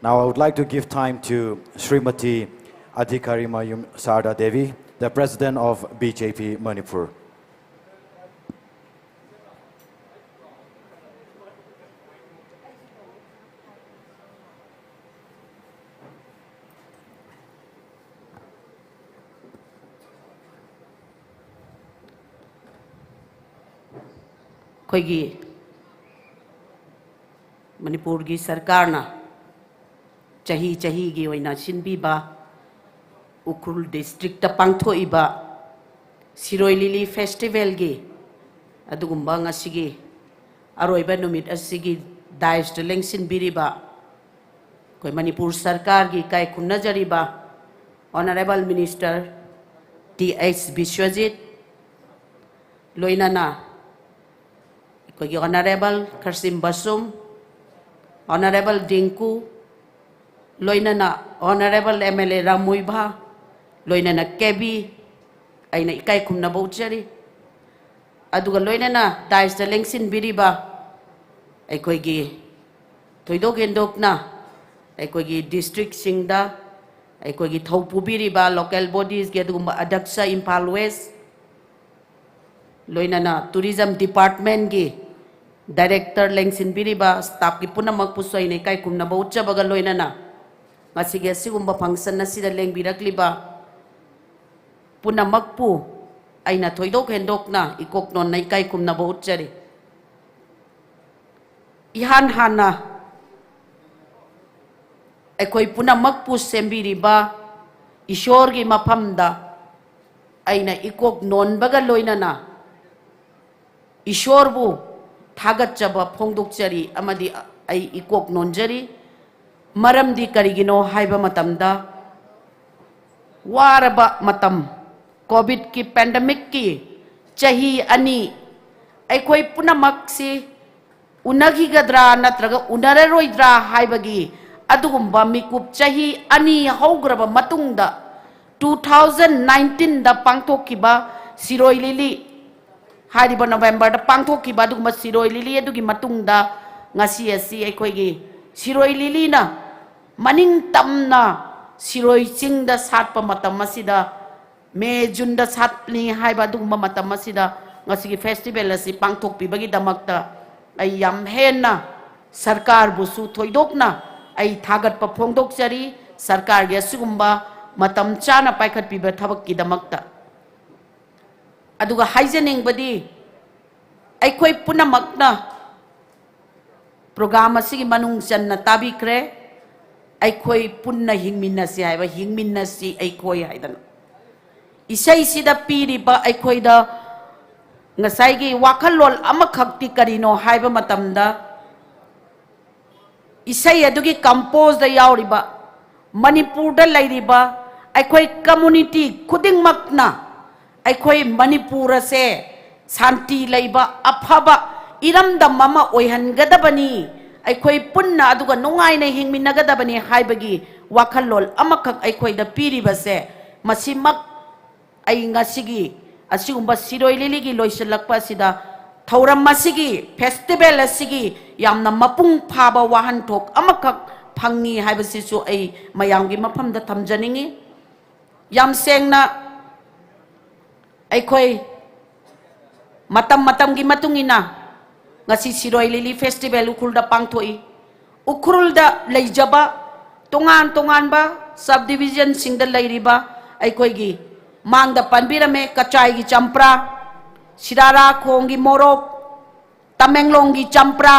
Now I would like to give time to Srimati Adhikari Mayum Sarda Devi, the President of BJP Manipur. ꯑꯩꯈꯣꯏꯒꯤ ꯃꯅꯤꯄꯨꯔꯒꯤ ꯁꯔꯀꯥꯔꯅ ꯆꯍꯤꯒꯤ ꯑꯣꯏꯅ ꯁꯤꯟꯕꯤꯕ Ukhrul district ꯄꯥꯡꯊꯣꯛꯏꯕ ꯁꯤꯔꯣꯏ ꯂꯤꯂꯤ ꯐꯦꯁꯇꯤꯚꯦꯜꯒꯤ ꯑꯗꯨꯒꯨꯝꯕ ꯉꯁꯤꯒꯤ ꯑꯔꯣꯏꯕ ꯅꯨꯃꯤꯠ ꯑꯁꯤꯒꯤ ꯗꯥꯏꯁꯇ ꯂꯦꯡꯁꯤꯟꯕꯤꯔꯤꯕ ꯑꯩꯈꯣꯏ ꯃꯅꯤꯄꯨꯔ ꯁꯔꯀꯥꯔꯒꯤ ꯏꯀꯥꯏ ꯈꯨꯝꯅꯖꯔꯤꯕ ꯑꯣꯅꯔꯦꯕꯜ ꯃꯤꯅꯤꯁꯇꯔ ꯇꯤ.ꯑꯩꯆ. ꯕꯤꯁ꯭ꯋꯖꯤꯠ ꯂꯣꯏꯅꯅ ꯑꯩꯈꯣꯏꯒꯤ ꯑꯣꯅꯔꯦꯕꯜ ꯈꯔꯁꯤꯝ ꯕꯁꯨꯝ ꯑꯣꯅꯔꯦꯕꯜ ꯗꯤꯡꯀꯨ ꯂꯣꯏꯅꯅ ꯑꯣꯅꯔꯦꯕꯜ MLA ꯔꯥꯃꯨꯏꯚꯥ ꯂꯣꯏꯅꯅ ꯀꯦꯕꯤ ꯑꯩꯅ ꯏꯀꯥꯏ ꯈꯨꯝꯅꯕ ꯎꯠꯆꯔꯤ ꯑꯗꯨꯒ ꯂꯣꯏꯅꯅ ꯗꯥꯏꯁꯇ ꯂꯦꯡꯁꯤꯟꯕꯤꯔꯤꯕ ꯑꯩꯈꯣꯏꯒꯤ ꯊꯣꯏꯗꯣꯛ ꯍꯦꯟꯗꯣꯛꯅ ꯑꯩꯈꯣꯏꯒꯤ ꯗꯤꯁꯇ꯭ꯔꯤꯛꯁꯤꯡꯗ ꯑꯩꯈꯣꯏꯒꯤ ꯊꯧ ꯄꯨꯕꯤꯔꯤꯕ ꯂꯣꯀꯦꯜ ꯕꯣꯗꯤꯁꯒꯤ ꯑꯗꯨꯒꯨꯝꯕ ꯑꯗꯛꯁ ꯏꯝꯐꯥꯜ ꯋꯦꯁ ꯂꯣꯏꯅꯅ ꯇꯨꯔꯤꯖꯝ ꯗꯤꯄꯥꯔꯠꯃꯦꯟꯠꯒꯤ ꯗꯥꯏꯔꯦꯛꯇꯔ ꯂꯦꯡꯁꯤꯟꯕꯤꯔꯤꯕ ꯁ꯭ꯇꯥꯐꯀꯤ ꯄꯨꯝꯅꯃꯛꯄꯨꯁꯨ ꯑꯩꯅ ꯏꯀꯥꯏ ꯈꯨꯝꯅꯕ ꯎꯠꯆꯕꯒ ꯂꯣꯏꯅꯅ ꯉꯁꯤꯒꯤ ꯑꯁꯤꯒꯨꯝꯕ ꯐꯪꯁꯟ ꯑꯁꯤꯗ ꯂꯦꯡꯕꯤꯔꯛꯂꯤꯕ ꯄꯨꯝꯅꯃꯛꯄꯨ ꯑꯩꯅ ꯊꯣꯏꯗꯣꯛ ꯍꯦꯟꯗꯣꯛꯅ ꯏꯀꯣꯛꯅꯣꯟꯅ ꯏꯀꯥꯏ ꯈꯨꯝꯅꯕ ꯎꯠꯆꯔꯤ इहान हाना अखोई पुनमक पु सेंबिरिबा ईश्वर की मफमदा अइना इकोक नोनबगा लोइनना ईश्वर बु थागतचब फोंदोकचरी अमदि अइ इकोक नोनजरी मरमदि करिगिनो हाइबा मतमदा वारबा मतम कोविड की पेंडेमिक की चही अनि अखोई पुनमक से उनगिगद्रा नत्रगा उनररोइद्रा हाइबगी अदुगुम्बा मिकुप चही अनि हौग्रबा मतुंगदा 2019 दा पांगथोकिबा सिरोई लिली हारिबा नवेंबर दा पांगथोकिबा अदुगुम्बा सिरोई लिली अदुगी मतुंगदा ngasi asi अखोइगी सिरोई लिली ना मनिंग तमना सिरोई चिंग दा सातपा मतम मसिदा मे जून दा सातनी हाइबा अदुगुम्बा मतम मसिदा ngasi फेस्टिवल असि पांगथोकपिबगी दमकता आई याम हेन्ना सरकार बुसु थोइदोकना आई थागत प फोंदोकचरी सरकार गे सुगुम्बा मतम चाना पाइखत पिबे थबक की दमकता अदुगा हाइजनिंगबदी अखोई पुनमकना प्रोग्राम असिगी मनुंग चन्ना ताबिक्रे अखोई पुन्ना हिंगमिन्नसि हाइबा हिंगमिन्नसि अखोई हाइदन इसै सिदा पीरिबा अखोइदा ngsaigi wakalol amakhakti karino haiba matamda isai adugi compose da yauriba manipur da lairiba aikhoi community khuding makna aikhoi manipur ase santi laiba afaba iramdam mama oihangadabani ꯑꯩꯈꯣꯏ ꯄꯨꯟꯅ ꯑꯗꯨꯒ ꯅꯨꯡꯉꯥꯏꯅ ꯍꯤꯡꯃꯤꯟꯅꯒꯗꯕꯅꯤ ꯍꯥꯏꯕꯒꯤ ꯋꯥꯈꯜꯂꯣꯟ ꯑꯃꯈꯛ ꯑꯩꯈꯣꯏꯗ ꯄꯤꯔꯤꯕꯁꯦ ꯃꯁꯤꯃꯛ ꯑꯩ ꯉꯁꯤꯒꯤ ꯑꯁꯤꯒꯨꯝꯕ ꯁꯤꯔꯣꯏ ꯂꯤꯂꯤꯒꯤ ꯂꯣꯏꯁꯤꯜꯂꯛꯄ ꯑꯁꯤꯗ ꯊꯧꯔꯝ ꯑꯁꯤꯒꯤ ꯐꯦꯁꯇꯤꯚꯦꯜ ꯑꯁꯤꯒꯤ ꯌꯥꯝꯅ ꯃꯄꯨꯡ ꯐꯥꯕ ꯋꯥꯍꯟꯊꯣꯛ ꯑꯃꯈꯛ ꯐꯪꯉꯤ ꯍꯥꯏꯕꯁꯤꯁꯨ ꯑꯩ ꯃꯌꯥꯝꯒꯤ ꯃꯐꯝꯗ ꯊꯝꯖꯅꯤꯡꯉꯤ ꯌꯥꯝ ꯁꯦꯡꯅ ꯑꯩꯈꯣꯏ ꯃꯇꯝꯒꯤ ꯃꯇꯨꯡ ꯏꯟꯅ ngasi Shirui Lili Festival Ukhrulda pangthoi Ukhrulda leijaba tongan ba subdivision singda leiriba aikoigi mangda panbirame kachai gi champra Sirara khongi morok Tamenglong gi champra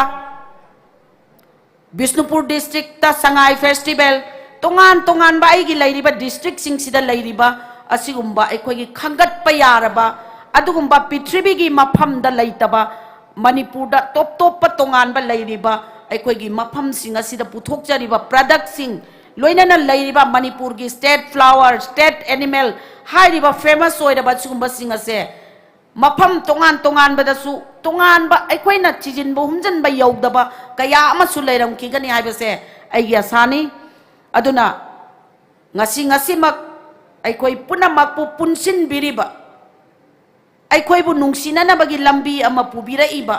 Bishnupur district ta Sangai Festival tongan ba aigi leiriba district sing sida leiriba asigumba aikoigi khangat pa yaraba adugumba Prithivigi mafamda leitaba Manipurda top patongan ba leiriba aikoigi mafam sing asida puthokjariba product sing loinana leiriba Manipur gi state flower state animal hairiba famous oiraba sigumba sing ase mafam tongan ba da su tongan ba aikoina chijin bo humjan ba yaudaba kaya ama su leiram ki gani haibase ai asani aduna ngasi mak aikoi punamak pu punsin biriba ꯑꯩꯈꯣꯏꯕꯨ ꯅꯨꯡꯁꯤꯅꯅꯕꯒꯤ ꯂꯝꯕꯤ ꯑꯃ ꯄꯨꯕꯤꯔꯛꯏꯕ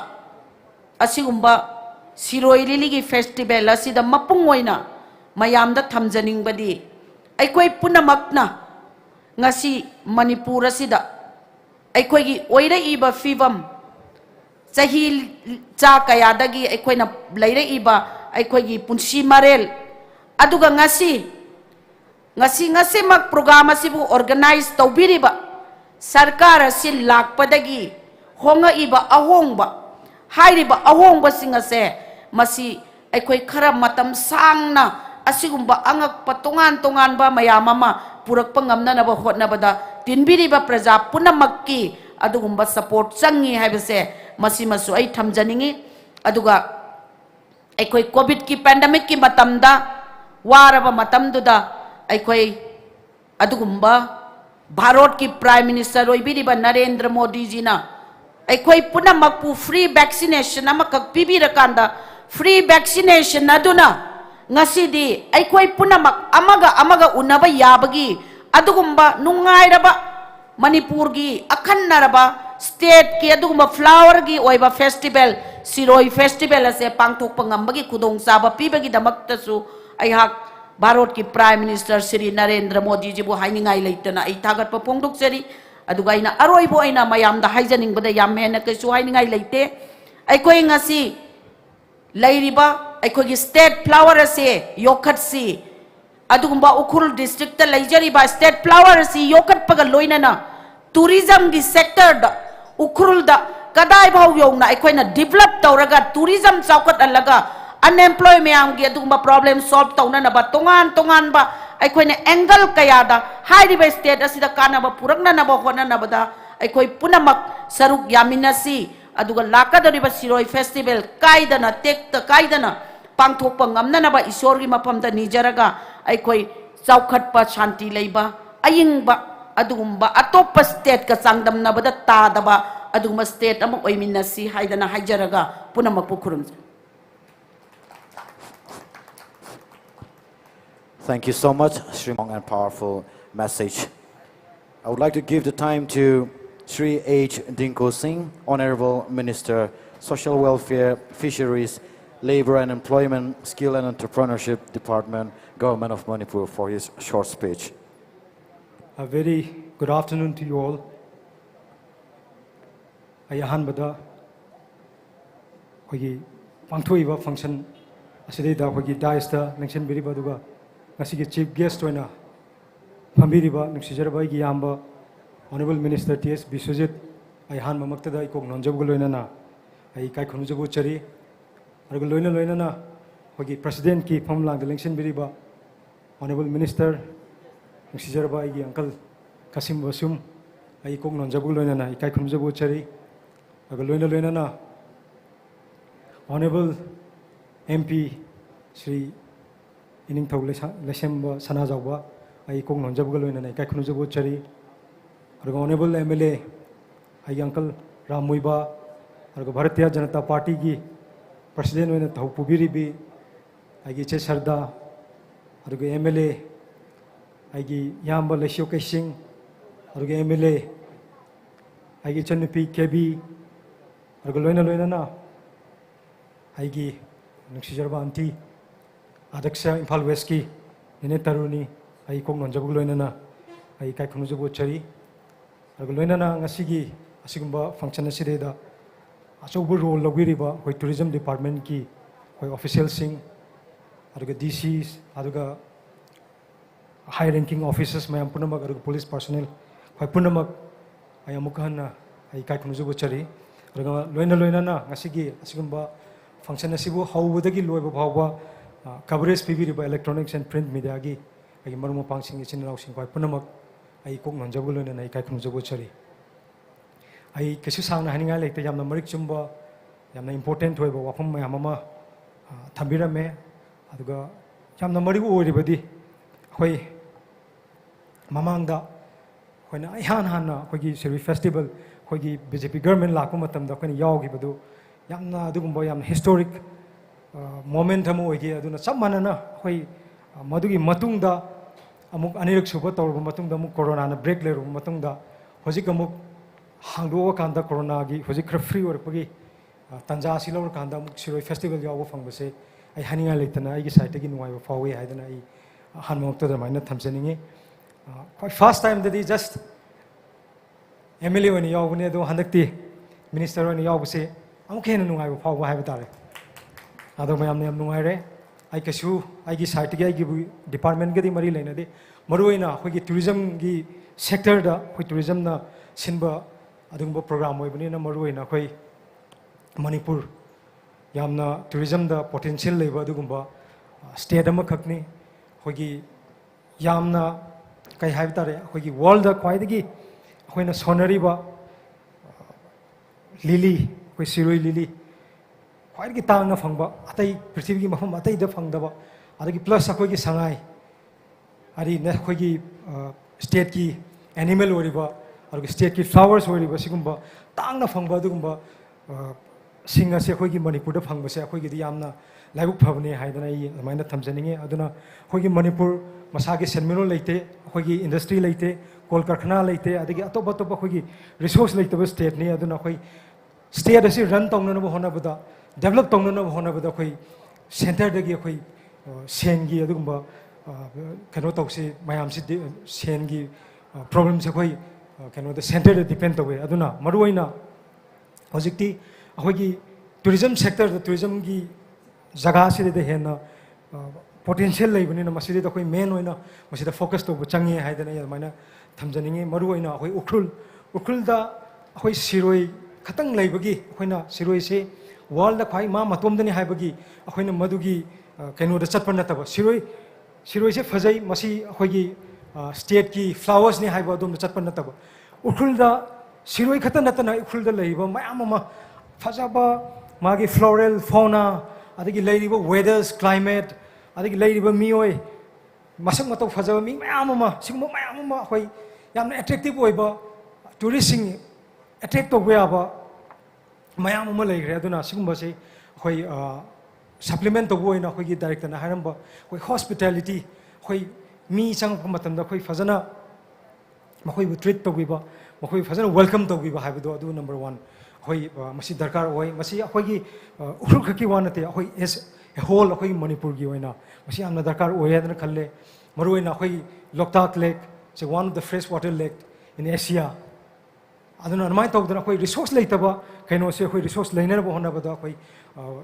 ꯑꯁꯤꯒꯨꯝꯕ Shirui Liliꯒꯤ festival ꯑꯁꯤꯗ ꯃꯄꯨꯡ ꯑꯣꯏꯅ ꯃꯌꯥꯝꯗ ꯊꯝꯖꯅꯤꯡꯕꯗꯤ ꯑꯩꯈꯣꯏ ꯄꯨꯝꯅꯃꯛꯅ ꯉꯁꯤ ꯃꯅꯤꯄꯨꯔ ꯑꯁꯤꯗ ꯑꯩꯈꯣꯏꯒꯤ ꯑꯣꯏꯔꯛꯏꯕ ꯐꯤꯕꯝ ꯆꯍꯤ ꯆꯥ ꯀꯌꯥꯗꯒꯤ ꯑꯩꯈꯣꯏꯅ ꯂꯩꯔꯛꯏꯕ ꯑꯩꯈꯣꯏꯒꯤ ꯄꯨꯟꯁꯤ ꯃꯔꯦꯜ ꯑꯗꯨꯒ ꯉꯁꯤꯃꯛ ꯄ꯭ꯔꯣꯒ꯭ꯔꯥꯝ ꯑꯁꯤꯕꯨ organise ꯇꯧꯕꯤꯔꯤꯕ Sarkar asi lakpadagi honga iba ahongba hairiba ahongba singase masi aikoi khara matam sangna asigumba angak patongan ba mayamama purakpa ngamna ba hotnabada tinbiriba praja punamakki adugumba support changi haibase masi masu ai thamjaningi aduga aikoi covid ki pandemic ki matamda waraba matamduda aikoi adugumba Bharat ki Prime Minister oibiriba Narendra Modi ji na aikoi punamakpu free vaccination amakak pibirakanda free vaccination aduna ngasidi aikoi punamak amaga unaba yabagi adugumba nungairaba Manipur gi akhannaraba state ki adugumba flower gi oiba festival Shirui Festival ase pangthokpa ngambagi khudong chaba pibagi damaktasu aihak Bharat ki Prime Minister Shri Narendra Modi ji bu hainingai leitana ai thagat pa phongdok seri aduga ina aroibo ina mayamda haijaning bada yam hena kesu hainingai leite aikoi ngasi leiriba aikoi state flower ase yokhat si adugumba Ukhrul district ta leijariba state flower si yokhat paga loinana tourism gi sector da Ukhrul da kadai bhau yongna aikoi na develop tawraga tourism chaukat alaga unemployment gi adugumba problem solve tauna ba tongan ba aikoi ne angle kaya da high river state asida kana ba purakna na ba hona na ba da aikoi punamak saruk yaminasi aduga lakadariba Shirui Festival kaidana tekta kaidana pangthokpa ngamna na ba isor gi mafam da nijaraga aikoi chaukhatpa shanti leiba ayingba adugumba atoppa state ka sangdam na ba da ta da ba adugumba state ama oiminasi haidana haijaraga punamak pukurum. Thank you so much, strong and powerful message. I would like to give the time to Shri H. Tangkhul Singh, Honorable Minister, Social Welfare, Fisheries, Labor and Employment, Skill and Entrepreneurship Department, Government of Manipur, for his short speech. A very good afternoon to you all. Ayahan bada, hogi pangthoiba function asidida hogi daista election biri baduga. Ngasi chief guest oina phambiriba nungsijarba gi yamba Honorable Minister T.S. Biswajit Ayahan mamaktada ikok nonjabgu loinana ai kai khunjabu chari argo loinana hogi president ki phomlang election biriba Honorable Minister nungsijarba gi uncle Kasim Basum ai ikok nonjabgu loinana kai khunjabu chari argo loinana Honorable MP Shri Ining thau lesem sana jawba ai kong nonjabgal loina kai khunjabu chari argo honorable MLA ai uncle Ramuiba argo Bharatiya Janata Party gi President when the Pubiribi, I get Chesarda, Aruga MLA, I get Yamba Lesho Kashing, Aruga MLA, I get Chanipi KB, Argolena Luena, I get Nuxijarvanti, Adaxa Impalweski, Inetaruni, I come on Jabuloina, I Kakunuzabu Cherry, Argolena Nasigi, Asigumba, Function Sideda. Asobu role lagwiriba hoi tourism department ki hoi officials sing aduga DCs aduga high ranking officers mayam punamak aduga police personnel hoi punamak ay amukhanna ay kai khunju chari aduga loina na ngasigi asigumba function asibu hawudagi loiba bhawa coverage pibiriba electronics and print media gi ay marumo pangsing chinraw sing hoi punamak ay kok nanjabu loina na ay kai khunju chari I kesu sang na haninga lekte yamna marik chumba yamna important hoiba wafam mayamama thambira me aduga yamna marik oiribadi hoi mamangda hoina ihan hanna hoigi Shirui festival hoigi BJP government lakpa matamda hoina yawgi badu yamna adugumba yamna historic moment hamu hoigi aduna chap manana hoi madugi matungda amuk anirak suba tawrba matungda amuk corona na break leruba matungda hojik amuk Hangdo Kanda Corona gi Hojik free or Pagi Tanja Silo Kanda Shirui Festival Yawa Fangase, I Haninga Latana, I site again why far away I don't Hanmok to the minor Tamsani. Quite first time that he just Emily when you when you do Handakti Minister when you say, I'm okay no I will power have it. Other way I'm no I cashew, I give site again give department getting Marilena de Maruina, who get tourism sector the tourism na Sinba. Adungba program oibani na maru ina koi Manipur yamna tourism da potential leba adugumba state ama khakni hogi yamna kai haibtare hogi world da kwaidagi hoina sonari ba lily hoi Shirui lily kwaidagi tangna phangba atai prithvi gi mafam atai da phangdaba adagi plus akoi gi sangai ari na hogi state ki animal oriba state ki flowers wari basigumba tangna phangba dugumba singa se khoi gi Manipur da phangba se khoi gi di yamna laibuk phabne haidana I maina thamjaninge aduna khoi gi Manipur masagi senmino leite khoi gi industry leite kol karkhana leite adigi atoba toba khoi gi resource leite ba state ni aduna khoi state asi run tongna na hona bada develop tongna na hona bada khoi center dagi khoi sen gi adugumba kano tawse mayam si sen gi problem se khoi the center depend away aduna maruina hojikti ahogi tourism sector the tourism gi jaga sire de hena potential leibani na masire da koi main oina masida focus to changi haidana ya maina thamjaninge maruina ahoi ukrul da ahoi Shirui khatang leibagi ahoina Shirui se world da khai ma matom dani haibagi ahoina madugi keno da chatpa nataba Shirui se phajai masi ahogi state ki flowers ni haiba dum chatpa nataba Ukhrul da Shirui khata natana Ukhrul da leiba mayam ama fajaba magi floral fauna adigi leiba weathers climate adigi leiba mioi masak matau fajaba mi mayam ama sigmo mayam ama hoi yamna attractive oiba touristing attract to ba mayam ama leigre aduna sigumba se hoi supplement to boina hoi gi director na haramba hoi hospitality hoi mi chang matamda khoi fazana makhoi bu treat togiba makhoi fazana welcome togiba haibudo adu number 1 hoi masi darkar oi masi khoi gi ukhru khaki wanate hoi as a whole khoi Manipur gi oina masi amna darkar oi adana khalle maruina khoi Loktak lake is one of the fresh water lake in Asia aduna mai togdana khoi resource leitaba kaino se khoi resource leiner bo hona bada khoi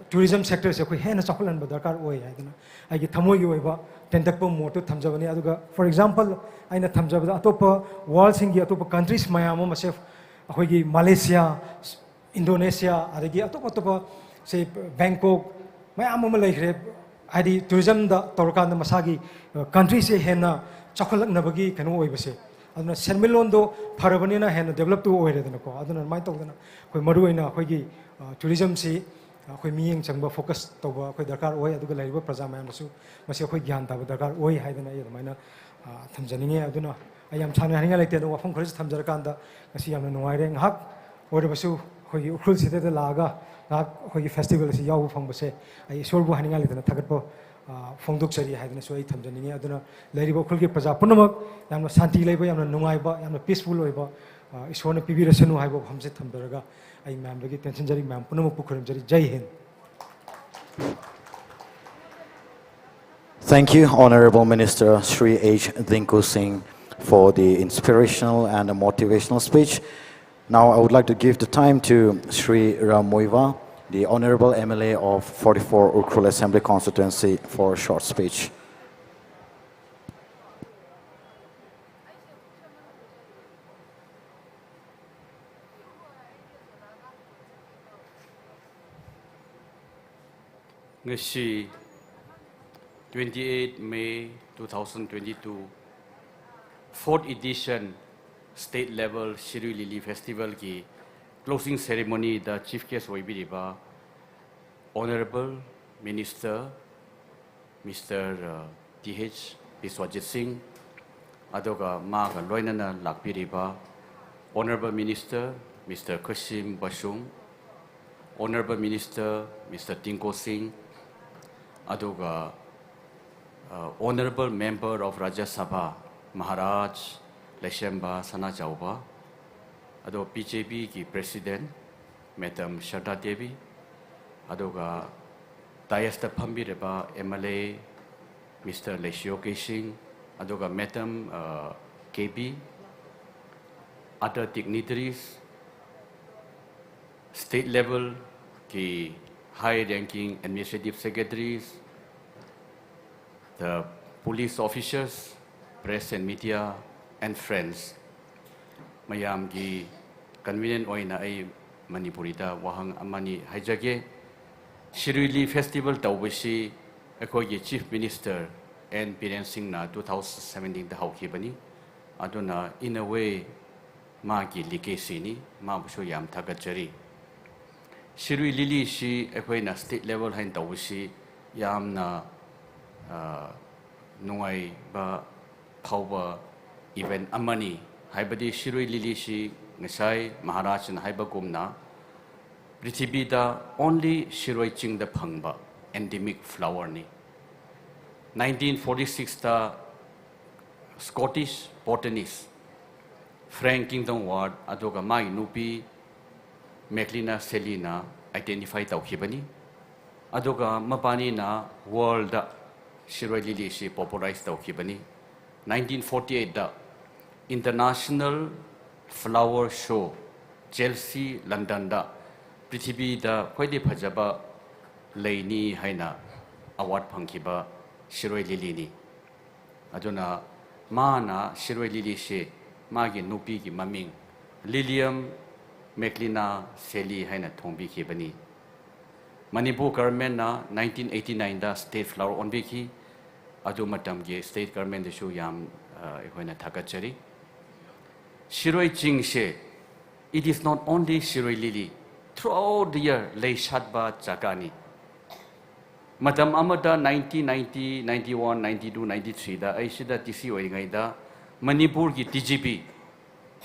tourism sector se khoi hena chaklan ba darkar oi adana agi thamoi gi oiba tentakpa moto thamjabani aduga for example aina thamjabada atopa world singi atopa countries mayam ma se khoi gi Malaysia Indonesia adagi atopa se Bangkok mayam ma leigre adi tourism da torkan da masagi country se hena chakolak nabagi kanu oibase aduna senmilon do pharabani na hena develop to oiredana ko aduna mai togdana khoi maruina khoi gi tourism si khoi miyeng changba focus toba khoi darkar oi aduga laiba praja mayam su masi khoi gyan ta darkar oi haidana ai maina thamjaninge aduna ayam chana haninga lekte no wafam khris thamjar kanda ngasi yamna nuaire ngak oirebasu ꯑꯩꯈꯣꯏꯒꯤ ꯎꯈ꯭ꯔꯨꯜꯁꯤꯗ ꯂꯥꯛꯑꯒ ꯑꯩꯈꯣꯏꯒꯤ festival ꯑꯁꯤ ꯌꯥꯎꯕ ꯐꯪꯕꯁꯦ ꯑꯩ ꯏꯁꯣꯔꯕꯨ ꯍꯥꯏꯅꯤꯡꯉꯥꯏ ꯂꯩꯇꯅ ꯊꯥꯒꯠꯄ ꯐꯣꯡꯗꯣꯛꯆꯔꯤ ꯍꯥꯏꯗꯅꯁꯨ ꯑꯩ ꯊꯝꯖꯅꯤꯡꯉꯤ ꯑꯗꯨꯅ ꯂꯩꯔꯤꯕ ꯎꯈ꯭ꯔꯨꯜꯒꯤ ꯄ꯭ꯔꯖꯥ ꯄꯨꯝꯅꯃꯛ ꯌꯥꯝꯅ ꯁꯥꯟꯇꯤ ꯂꯩꯕ ꯌꯥꯝꯅ ꯅꯨꯡꯉꯥꯏꯕ ꯌꯥꯝꯅ ꯄꯤꯁꯐꯨꯜ ꯑꯣꯏꯕ ꯏꯁꯣꯔꯅ ꯄꯤꯕꯤꯔꯁꯅꯨ ꯍꯥꯏꯕ ꯋꯥꯐꯝꯁꯦ ꯊꯝꯖꯔꯒ ꯑꯩ ꯃꯌꯥꯝꯗꯒꯤ ꯇꯦꯟꯁꯤꯟꯖꯔꯤ ꯃꯌꯥꯝ ꯄꯨꯝꯅꯃꯛꯄꯨ ꯈꯨꯔꯨꯝꯖꯔꯤ ꯖೈ ꯍꯤꯟꯗ. Thank you, Honorable Minister Shri H. Tangkhul Singh, for the inspirational and motivational speech. Now I would like to give the time to Shri Ram Moiva, the Honorable MLA of 44 Ukhrul Assembly Constituency, for a short speech. Ngasi 28 May 2022 4th edition state level Shirui Lili Festival ki closing ceremony the chief guest oibiriba Honorable Minister Mr. T.H. Biswajit Singh adoga maga loinana lakbiriba Honorable Minister Mr. Kasim Bashung Honorable Minister Mr. Tangkhul Singh adoga Honorable Member of Rajya Sabha Maharaj Leshemba Sana Jauba ado BJP ki President Madam Sharda Devi adoga Dayasta Pambireba MLA Mr. Leshio Singh adoga Madam KB other dignitaries state level ki high ranking administrative secretaries the police officers, press and media, and friends. Mayam gi convenient oina ay Manipurita wahang amani haijage. Shirui Lili Festival tawbisi akogi Chief Minister and Biren Singh na 2017 da hauki bani. Aduna in a way magi legacy ni mabuso yam tagajari. Shirui Lili shi akoy na state level hain tawbisi yam na nungai ba phauba event amani haibadi Shirui Lili shi ngasai Maharaj na haiba gumna prithibi da only Shirui ching da phangba endemic flower ni 1946 ta Scottish botanist Frank Kingdom Ward adoga mai nupi Maclina Selina identify tawkhibani adoga mapani na world da Shirui Lili shi popularized tawkhibani 1948 da International Flower Show Chelsea London da prithibi da khwaide phajaba leini haina award phangkiba Shirui Lili ni aduna mana Shirui Lili shi magi nupi ki maming Lilium Maclina Seli haina thongbi khibani Manipur government na 1989 da state flower on biki adu matam ge state government de shu yam ehoina thakachari Shirui ching she it is not only Shirui Lili throughout the year lay shatba chakani matam amada 1990 91 92 93 da aishida tc oingai da Manipur ki TGP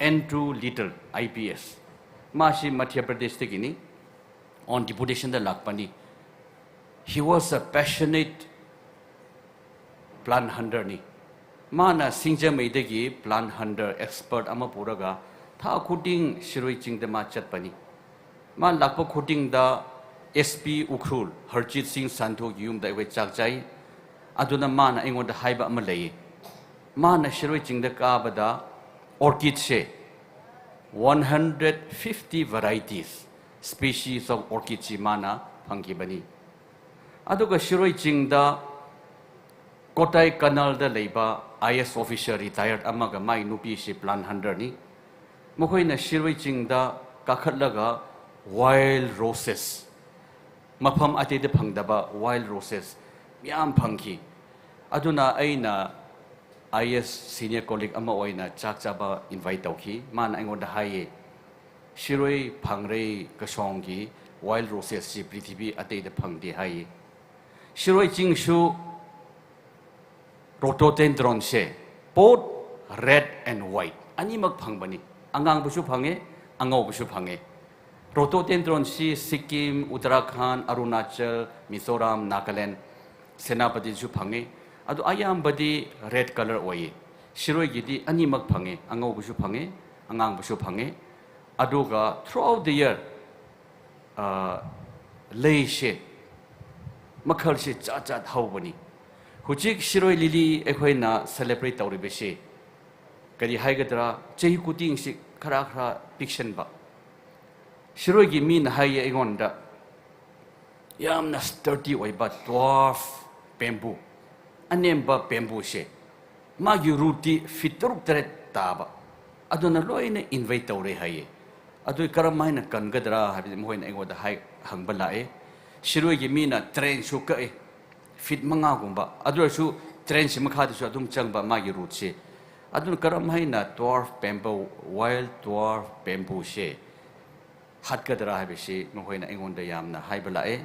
Andrew Little IPS mashi Madhya Pradesh tekini on deputation the Lakpani. He was a passionate plant hunter ni. Mana singja meidegi plant hunter expert ama puraga tha khuding Shirui ching the machat pani. Ma lakpa khuding da SP Ukhrul Harjit Singh Santho yum da we chakjai aduna mana ingon da haiba ama lei. Mana Shirui ching the ka bada orchid she 150 varieties species of orchid mana phangkibani aduga Shirui ching da Kotai Canal da leiba IS officer retired amaga mai nupi shi plant hunter ni mokoina Shirui ching da kakhatlaga wild roses mafam ate de phangdaba wild roses miam phangki aduna aina IS senior colleague ama oina chak chaba invite tawki man aingon da haye Shirui phangre kasongi wild roses si prithibi ate de phangdi hai Shirui ching shu rhododendron she both red and white ani mak phangbani angang bu shu phange angau bu shu phange prototenron si Sikkim, Uttarakhand, Arunachal, Mizoram, Nagaland, Senapati ju phange adu ayam badi red color oye Shirui gidi animak phange angau bu ju phange angang bu ju phange aduga throughout the year lei she makhal she cha cha haubani hujik Shirui lili ekhoina celebrate tawri be she kari haigadra chehi kuting si khara khara fiction ba Shirui gi min hai egonda yamna sturdy oiba dwarf bamboo anemba bamboo she magi ruti fitruk tret taba aduna loina invite tawre haye adu karamaina kangadra habi moina engoda hai hangbala e Shirui gi mina train su ka e fit manga gumba adu su train si makha su adum changba magi root she aduna karamaina dwarf bamboo wild dwarf bamboo she hatgadra habi she moina engonda yamna haibala e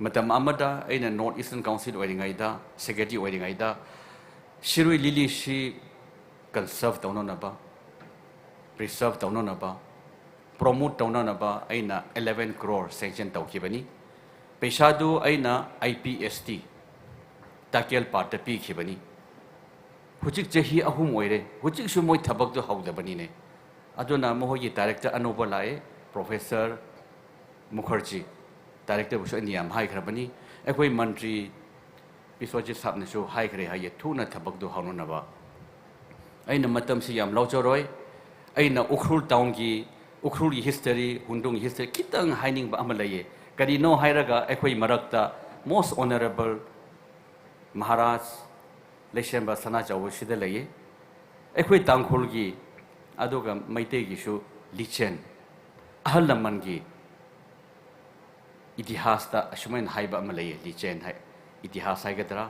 matam amada aina North Eastern Council oiringaida secretary oiringaida Shirui lili shi conserve tawna ba preserve tawna ba promote tawna ba aina 11 crore sanction tawkibani pesadu aina IPST takel parta pi khibani hujik jehi ahum oire hujik su moi thabak do haudabani ne aduna mohoyi director anoba lae Professor Mukherjee Director was Indiam High Crabani, a way mantri Biswaji Sabnaso High Cray High Tuna Tabakdo Hanunaba. Aina Matam Siam Lojoroy, Aina Ukhrul Towngi, Ukhrul history, Hundung history, Kitang hiding Bamalaye, Kadino Hairaga, Equi Marakta, most honorable Maharaj Leshamba Sanaja Washidalaye, Equi Tangkhulgi, Adoga Maitegishu, Lichen, Ahalamangi. Itihas ta ashumain haiba malay lichen hai itihas hai gadra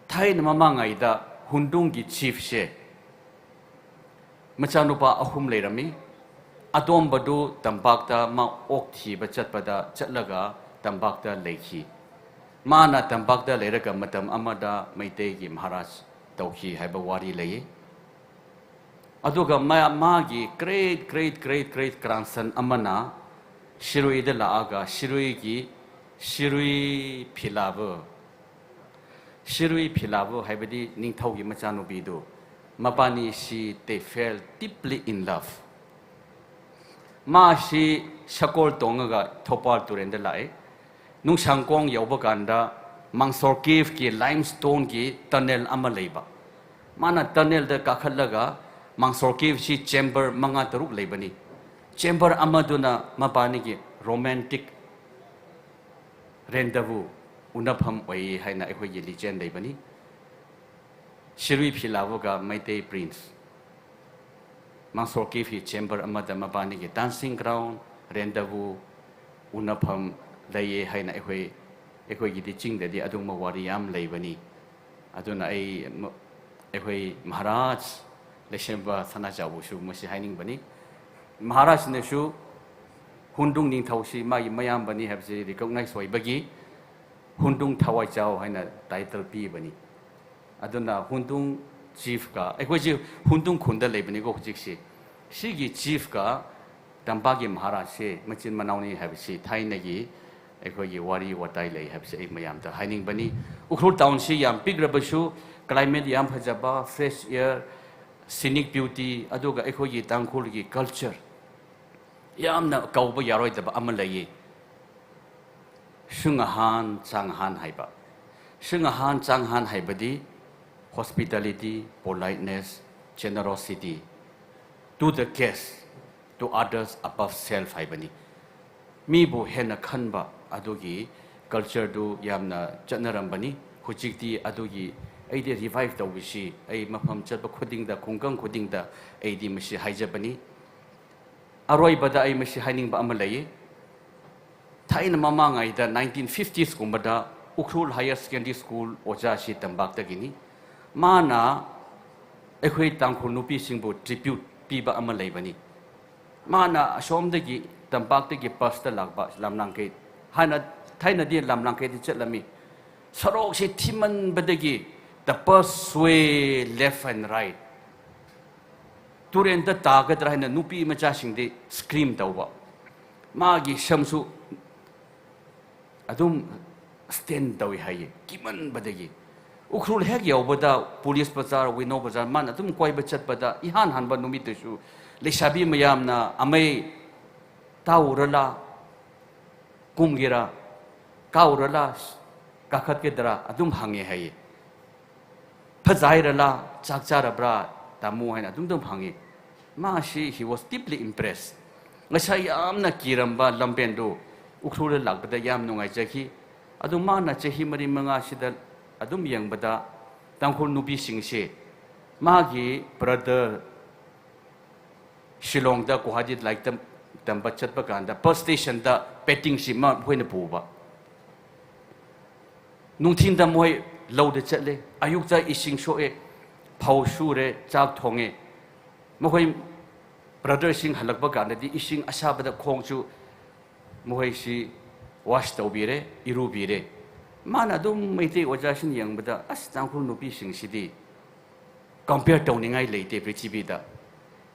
thai na mamangai da hundung gi chief she machanupa ahum leirami adom badu tambak ta ma ok thi ba chatpada chatlaga tambak ta leikhi mana tambak ta leiraga matam amada maitei gi maharaj tawhi haiba wari lei aduga ma gi great grandson amana Shirui de laaga Shirui gi Shirui Pilavo haibadi ningthau gi machanu bidu mapani shi they fell deeply in love ma shi shakol tongaga thopal turen de lai nung sangkong yauba ganda mangsor cave ki limestone ki tunnel ama leiba mana tunnel de kakhallaga mangsor cave shi chamber manga taruk leibani chamber amaduna mapani ki romantic rendezvous unapham oi haina ekhoi gi legend leibani Shirui Pilavo ga Maitei Prince Mangsor Kifi chamber amada mapani ki dancing ground rendezvous unapham laye haina ekhoi gi ching de adung mawari yam leibani aduna ai ekhoi Maharaj Leshemba Sanajawu shu musi haining bani Maharaj Neshu Hundung Ning Tausi Mai Mayam Bani have the recognized way bagi Hundung Tawai Chow Hina title P Bani Aduna Hundung Chief Ka Equaji Hundung Kunda Lebani go Jixi Shigi Chief Ka Dambagi Maharaj Machin Manauni have si Tainagi Equaji Wari Wataile have say Mayam the Hining Bani Ukhrul Town Si Yam Big Rabashu Climate Yam Hajaba fresh air scenic beauty Aduga Equaji Tangkhul culture Yamna Kauba Yaroi the Amalaye Shungahan Changhan Haiba Shungahan Changhan Haibadi hospitality, politeness, generosity to the guests, to others above self Haibani. Mi bu hena khanba adugi culture do yamna Janarambani, Hujikti adugi Aidi revive the wishi, a mapam chatba kuding the kungang kuding the Aidi Mishi Haijabani. Aroi bada ay Mishi Haining Bamalaye. Tain Mamanga the 1950s kumbada Ukhrul Higher Secondary School Ojashi Tambakta Gini. Mana Equi Tangkhul Nupi Singbo tribute Piba Amalabani. Mana Ashom the Gi Tambakta Gi Pasta Lagba Lamnanke. Hana Taina dear Lamnanke Chelami. Sarok she Timan Badagi. The first way left and right. turen ta tagadra haina nupi macha singde scream tawba magi shamsu adum stand tawi haye kiman badagi Ukhrul hek yawbada police bazar wino bazar man adum koi bachat bada ihan han ba numit su lesabi mayam na amai taurala kumgira kaurala kakhat ke dara adum hange haye Fazairala chakcharabra tamu haina adum dum hange ma shi he was deeply impressed ngasai amna kiramba lampendo Ukhrul lakbada yam nungai jaki adum ma na chehi mari manga sida adum yang bada Tangkhul nubi singse magi brother Shillong da ko hadit like tam bachat ba ganda first station da petting si ma hoina puba nungthin da moi lo de chatle ayuk cha ising so e phau su re chak thonge mohoi brother sing halak ba ganda di ising asa ba da khong chu mohoi si wash tau bire iru bire mana dum meite oja shin yang bada as Tangkhul nubi sing sidi compare to ningai leite prithvi da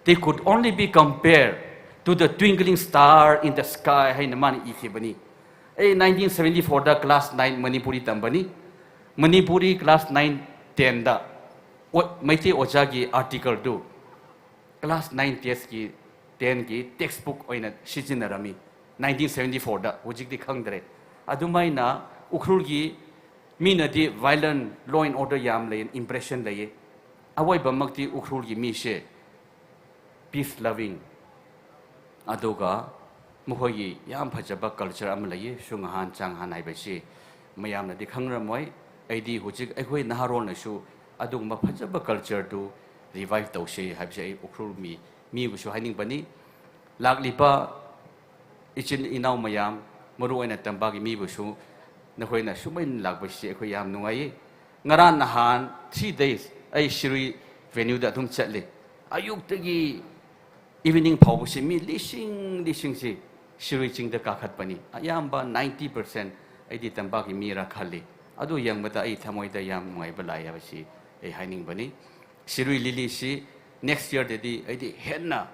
they could only be compared to the twinkling star in the sky haina man ikibani 1974 da class 9 manipuri tambani manipuri class 9 10 da meite oja gi article do class 9 test ki 10 ki textbook oina sijinarami 1974 da hojik di khangdre adumaina Ukhrul gi mina di violent law and order yam le impression le awai bamakti Ukhrul gi mi she peace loving adoga mohoi yam phajaba culture am le sungahan changhan hai basi mayam na di khangram aidi hojik ai naharol na su adung ma phajaba culture to revive tawse habse Ukhrul mi bu su haning bani laklipa ichin inaw mayam maru aina tambagi mi bu su na hoina sumain lagbasi ai yam nungai ngaran nahan 3 days ai Shirui venue da thum chatle ayuk tagi evening phawsi mi lising si Shirui ching da kakhat pani ayamba 90% ai di tambagi mi ra khali adu yang mata ai thamoi da yam nungai balai abasi ai haining bani Shirui lili si next year dedi ai di henna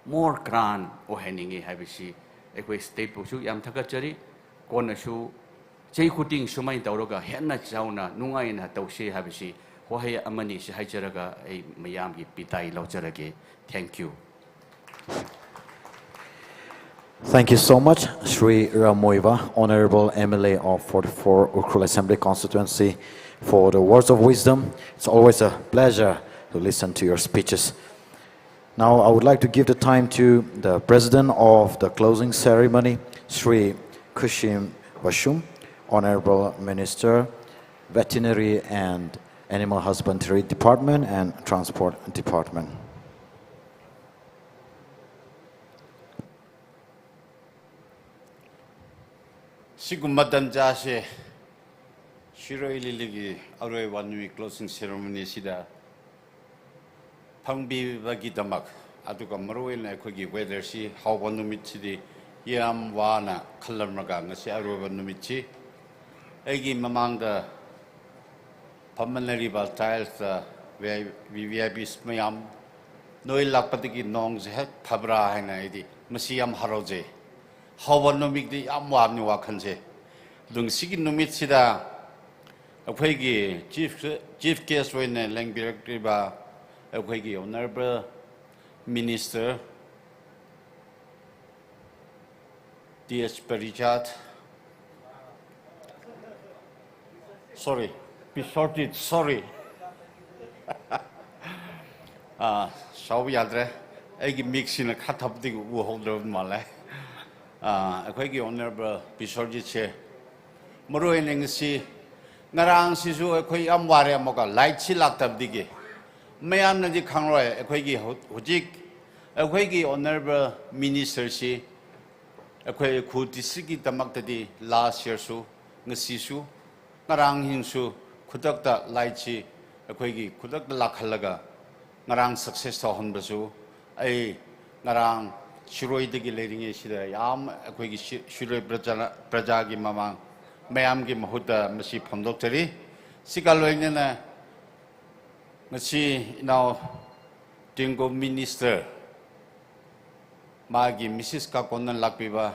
more grand o haining ai habisi ai state pu su yam thakachari kona su chei khuting sumai tawroga henna chauna nungai na tawse habisi hohai amani si haijaraga ai mayam gi pitai lawjarage thank you. Thank you so much, Shri Ramoiva, Honorable MLA of 44 Ukhrul Assembly Constituency, for the words of wisdom. It's always a pleasure to listen to your speeches. Now, I would like to give the time to the President of the closing ceremony, Shri Kushim Vashum, Honorable Minister, Veterinary and Animal Husbandry Department and Transport Department. Sigumadan jase Shirui liligi aroi wanui closing ceremony sida phangbi bagi damak aduga maruel na khogi weather si hawan numit sidi yam wana khalamraga ngasi aroi numit chi egi mamangda pamenary bal tiles vvip mayam noi lakpatigi nong je phabra haina idi masiam haroje hawan numik di amwam ni wakhanse dung sigi numit sida akhoi chief guest when lang director ba akhoi honorable minister DS Parijat sorry sau yadre egi mixin khathap dig u hodro malai akhoi honorable Biswarjit che maro eneng si ngarang si su akhoi amware amoka light chi laktab dige mayam na ji khangroi akhoi hojik akhoi honorable minister si akhoi khu district tamak tadi last year su ngasi su ngarang hin su khudak ta light chi akhoi khudak lakhalaga ngarang success to hon basu ai ngarang Shirui digi leading sida yam akhoi Shirui praja gi mamang mayam gi mahuda masi phomdok tari sikaloi na ngasi now Tingo Minister Magi Mrs. Kakonan Lakbiba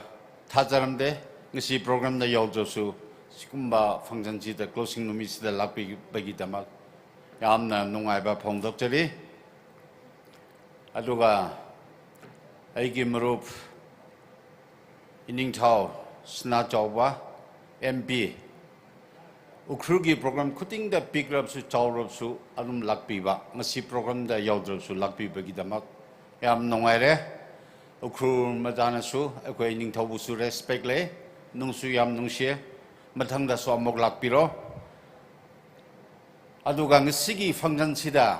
Tazaramde ngasi program na yawjosu sikumba function da closing numis da lakbi bagi damak yamna nungaiba phongdokjari aduga aigi marup iningthau sna chawba MP Ukhrul gi program kuting da pigrap su chawrap su alum lakbi ba ngasi program da yawjosu lakbi bagi damak yam nungaire Ukhrul madana su akoi iningthau bu su respect le nungsu yam nungsie mathang da so amok lakpiro aduga ngisigi function sida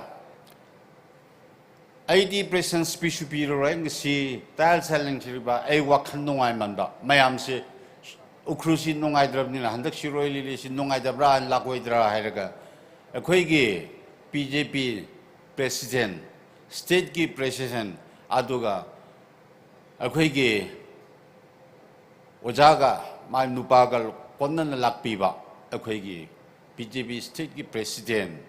ID present speech biro right ngisi tal saling chiriba ai wakhan nungai manda mayam se Ukhrul si nungai drabni na handak Shirui lili si nungai dabra an lakoi dra hairaga akoi gi BJP president state ki president aduga akoi gi ojaga mai nupagal konnan lakpiba akoi gi BJP state ki president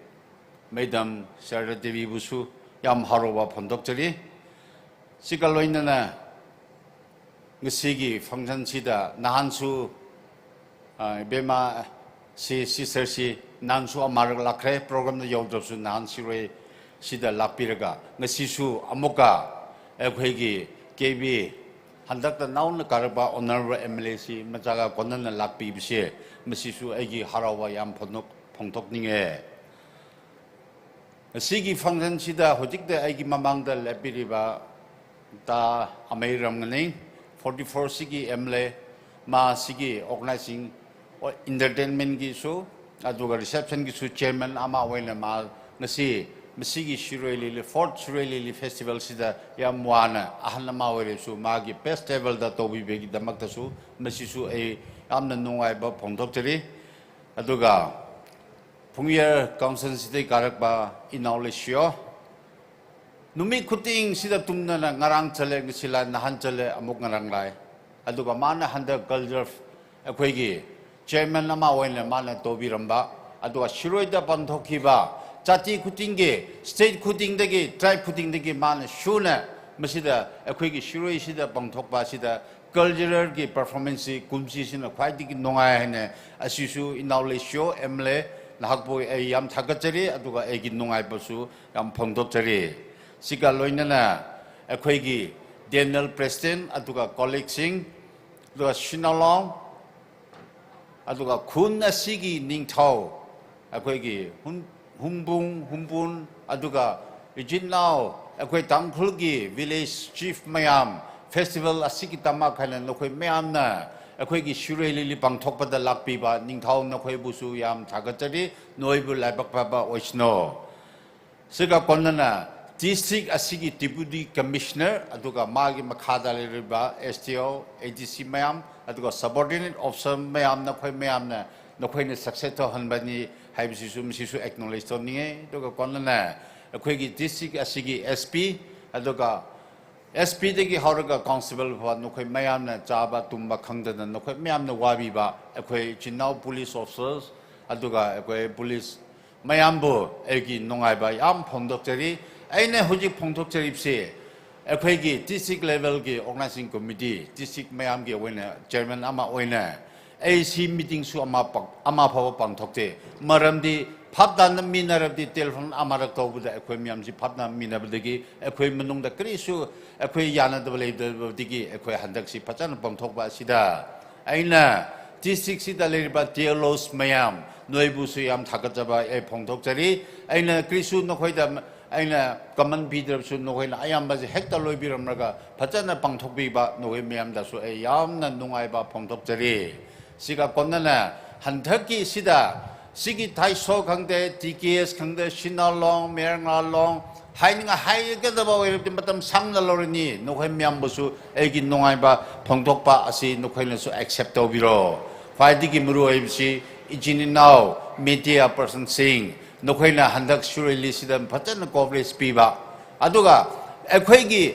madam Sarah Devi busu yam haroba phondokjari sikaloinana ngisigi function sida nahansu bema si sister si nansu amar lakre program na yawdsu nahan Shirui sida lakpiraga ngasisu amoka akoi gi KB handakta nauna karaba honorable MLC majaga konnan lakpi bise masisu aigi harawa yam phongtok ninge sigi function sida hojikda aigi mamangda lepiriba ta amairam ngani 44 sigi MLA ma sigi organizing entertainment gi su aduga reception gi su chairman ama wena ma ngasi Masigi Shirui Lili, 4th Shirui Lili Festival sida yam wana ahanama were su magi festival da tobi begi damakta su masisu ai amna nungai ba phongdokjari aduga Pungyer Council sida karak ba inaulesio numi kuting sida tumna na ngarang chale ngisila nahan chale amuk ngarang lai aduga mana handa culture akoi gi chairman ama wena mana tobi ramba aduga Shirui da bandhokiba Jati kutingge, state kutingdegi, tribe kutingdegi man shuna masida akhoi Shirui sida bangthokba sida cultural gi performance kumsi sina khwaidigi nongai hene asisu inaulesio MLA nahakbo yam thagachari aduga egi nongai basu yam phongdokchari siga loinana akhoi Daniel Preston aduga colleague sing aduga Shinalong aduga khun asigi ningthau akhoi humbun aduga ijinlaw akoi Tangkhul gi village chief mayam festival asiki tama khana nokoi mayam na akoi gi Shirui lili pangthokpa da lakpi ba ningthau nokoi busu yam thagachari noibu laibak baba oisno siga konnana district asiki deputy commissioner aduga magi makhada leriba STO ADC mayam aduga subordinate officer mayam nokoi mayam na nokoi ne success to hanbani haibisisu misisu acknowledge to ninge aduga konnana akoi gi district asigi SP aduga SP degi haraga constable ba nokoi mayam na chaba tumba khangdana nokoi mayam na wabi ba akoi chinau police officers aduga akoi police mayam bu egi nongai ba yam phongdokjari aine hoji phongdokjari se akoi gi district level gi organizing committee district mayam gi wena chairman ama oina AC meeting su ama phawa pangthokte maramdi phabdan minarabdi telephone amarak tawbuda akoi myam si phabna minabdagi akoi manungda krisu akoi yana digi akoi handak si pachan pangthokba sida aina district sida leriba telos mayam noibu su yam thakajaba e phongthokjari aina krisu nokhoida aina common bidrab su nokhoina ayamba je hekta loibiramraga pachana pangthokbiba nokoi mayam da su e yamna nungaiba phongthokjari siga konnana hanthaki sida sigi taiso khangde TKS khangde Shinalong Merangalong hainga haigada ba wei matam samna lorni nokhoi myam busu egi nongaiba phongthokpa asi nokhoina su accept tobiro faidigi muru aibsi ijini now media person saying nokhoina handak Shirui li sida phachana coverage piba aduga akhoigi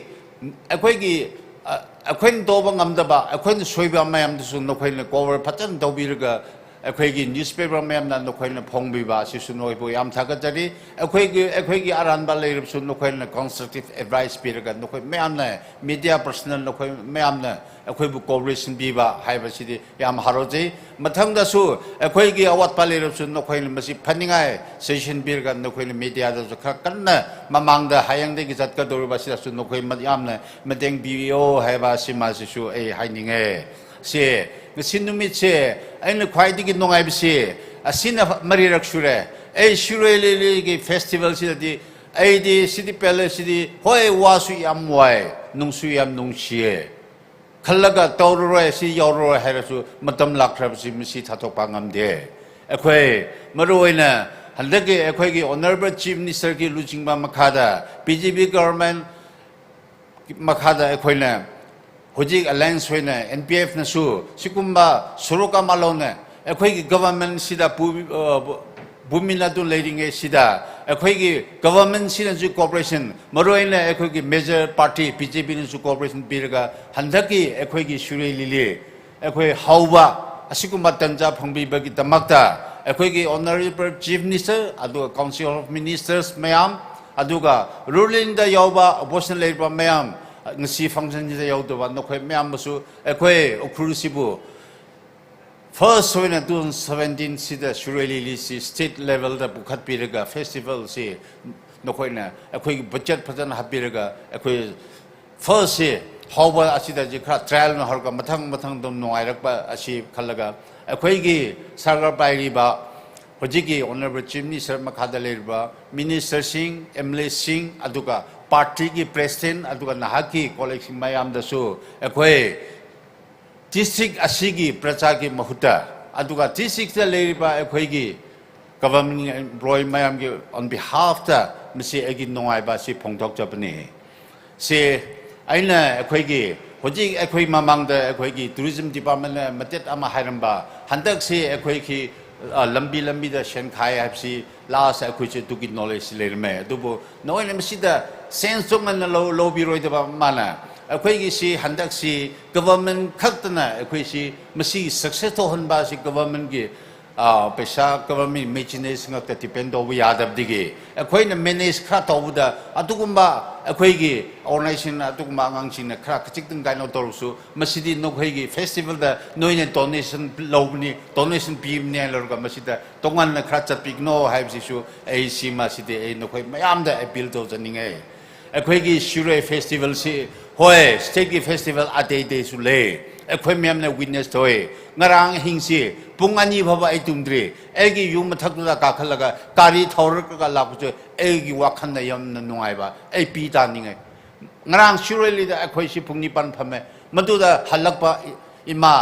akhoi doba ngamdaba akhoi soiba mayam su nokhoina cover phachan dobiraga ꯑꯩꯈꯣꯏꯒꯤ newspaper ꯃꯌꯥꯝꯅ ꯅꯈꯣꯏꯅ ꯐꯣꯡꯕꯤꯕ ꯑꯁꯤꯁꯨ ꯅꯈꯣꯏꯕꯨ ꯌꯥꯝ ꯊꯥꯒꯠꯆꯔꯤ ꯑꯩꯈꯣꯏꯒꯤ ꯑꯔꯥꯟꯕ ꯂꯩꯔꯕꯁꯨ ꯅꯈꯣꯏꯅ ꯀꯟꯁꯇ꯭ꯔꯛꯇꯤꯚ ꯑꯦꯗꯚꯥꯏꯁ ꯄꯤꯔꯒ ꯅꯈꯣꯏ ꯃꯌꯥꯝꯅ ꯃꯤꯗꯤꯌꯥ ꯄꯔꯁꯣꯅꯦꯜ ꯅꯈꯣꯏ ꯃꯌꯥꯝꯅ ꯑꯩꯈꯣꯏꯕꯨ ꯀꯣꯑꯣꯄꯔꯦꯁꯟ ꯄꯤꯕ ꯍꯥꯏꯕꯁꯤꯗꯤ ꯌꯥꯝ ꯍꯔꯥꯎꯖꯩ ꯃꯊꯪꯗꯁꯨ ꯑꯩꯈꯣꯏꯒꯤ ꯑꯋꯥꯠꯄ ꯂꯩꯔꯕꯁꯨ ꯅꯈꯣꯏꯅ ꯃꯁꯤ ꯐꯅꯤꯡꯉꯥꯏ ꯁꯖꯦꯁꯟ ꯄꯤꯔꯒ ꯅꯈꯣꯏꯅ ꯃꯤꯗꯤꯌꯥꯗꯁꯨ ꯈꯔ ꯀꯟꯅ ꯃꯃꯥꯡꯗ ꯍꯌꯦꯡꯗꯒꯤ ꯆꯠꯀꯗꯧꯔꯤꯕ ꯑꯁꯤꯗꯁꯨ ꯅꯈꯣꯏ ꯌꯥꯝꯅ ꯃꯇꯦꯡ ꯄꯤꯕꯤꯌꯣ ꯍꯥꯏꯕ ꯑꯁꯤꯃꯁꯤꯁꯨ ꯑꯩ ꯍꯥꯏꯅꯤꯡꯉꯦ ꯁꯤ ngasi numit se aina khwaidigi nongai bisi asina marirak shure ei Shirui Lili gi festival sidadi ei di city palace di hoi wasu yam wai nungsu yam nungchie khallaga tawroi si yawro harasu matam lakrabsi misi thatok pangamde akhoi maroina handagi akhoi gi honorable chief minister gi lujingba makhada BJP government makhada akhoina Hojik alliance hoina NPF na su sikumba suruka malone akhoi government sida bumina tu leading sida akhoi government sida ju cooperation maroina akhoi major party BJP na su cooperation biraga handaki akhoi Shirui Lili akhoi hauba asikumba tanja phangbi bagi tamakta akhoi honorable chief minister adu council of ministers mayam aduga ruling da yauba opposition leader mayam ngasi function ji yaudaba nokhoi myam basu akhoi Ukhrul sibu first hoina 2017 sida Shirui Lili si state level da bukhat piraga festival si nokhoi na akhoi budget phajan hapiraga akhoi first si hawba asida ji kha trial na harga mathang dom nongairakpa asi khallaga akhoi gi sargar pairi ba hojiki honorable chief minister makhada lerba minister singh MLA singh aduga party ki president aduga nahaki collection mayam dasu akhoi district asigi pracha ki mahuta aduga district da leriba akhoi gi government employee mayam gi on behalf da misi agi nongai ba si phongthok japani se aina akhoi gi hojik akhoi mamang da akhoi gi tourism department na matet ama hairamba handak se akhoi ki lambi da shenkhai hapsi last akhoi che tuki knowledge lerme adubo noine misi da sense of man low biro da mana akhoi gi si handak si government khatna akhoi si masi success to hon ba si government gi pesa government maintenance ngak ta depend over yadab dige akhoi na manage kha tawda adugumba akhoi gi organization adugumba ngangsing na kha khachik tung gaino torsu masidi nokhoi gi festival da noine donation lobni donation pim ne lorga masida tongan na kha chapigno haibsi su ai si masidi ai nokhoi mayam da appeal to janinge akhoi gi Shirui festival si hoi state gi festival ade su le akhoi myam na witness toy ngarang hingsi pungani bhaba ai tumdre egi yum thakda ka khalaga kari thor ka lapu egi wakhan na yam na nungai ba ai pi ta ningai ngarang Shirui Lili da akhoi si pungni pan phame maduda halakpa ima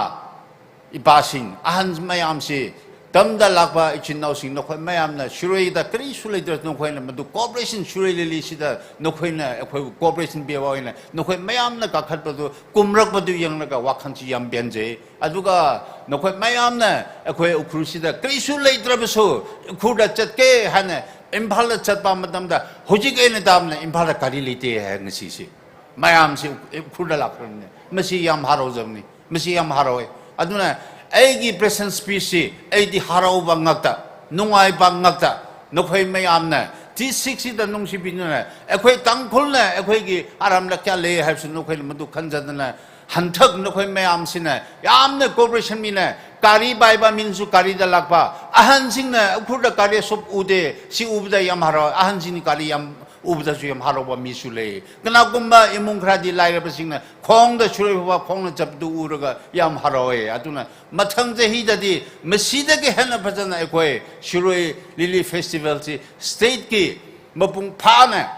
ibasing ahan mayam si tamda lakpa ichinau sing nokhoi mayam na Shirui da kri sulai dras nokhoi na madu cooperation Shirui Lili si da nokhoi na akhoi cooperation biawa ina nokhoi mayam na ka khat padu kumrak padu yang na ka wakhan chi yam benje aduga nokhoi mayam na akhoi Ukhrul si da kri sulai drabasu Ukhrul chatke hana Imphal da chatpa matamda hojik ena damna Imphal da kari lite hai ngasi si mayam si Ukhrul da lakran masi yam haro jamni masi yam haro aduna aigi presence species aidi harau bangakta nungai bangakta nokhoi mayamna T6 da nungsi binna akhoi Tangkhul na akhoi gi aram la kya le habsu nokhoi madu khanjadna hanthak nokhoi mayam sina yamna cooperation mina kari baiba minsu kari da lakpa ahan singna Ukhrul da kari sop ude si ubda yam haro ahan sini kari yam ubda su yam haro ba misule kana kumba imung khradi laira singna khong da Shirui ba khong na chapdu uraga yam haro e aduna mathang jahi dadi masida ke hena bhajana akhoi Shirui Lili festival si state ki mapung phana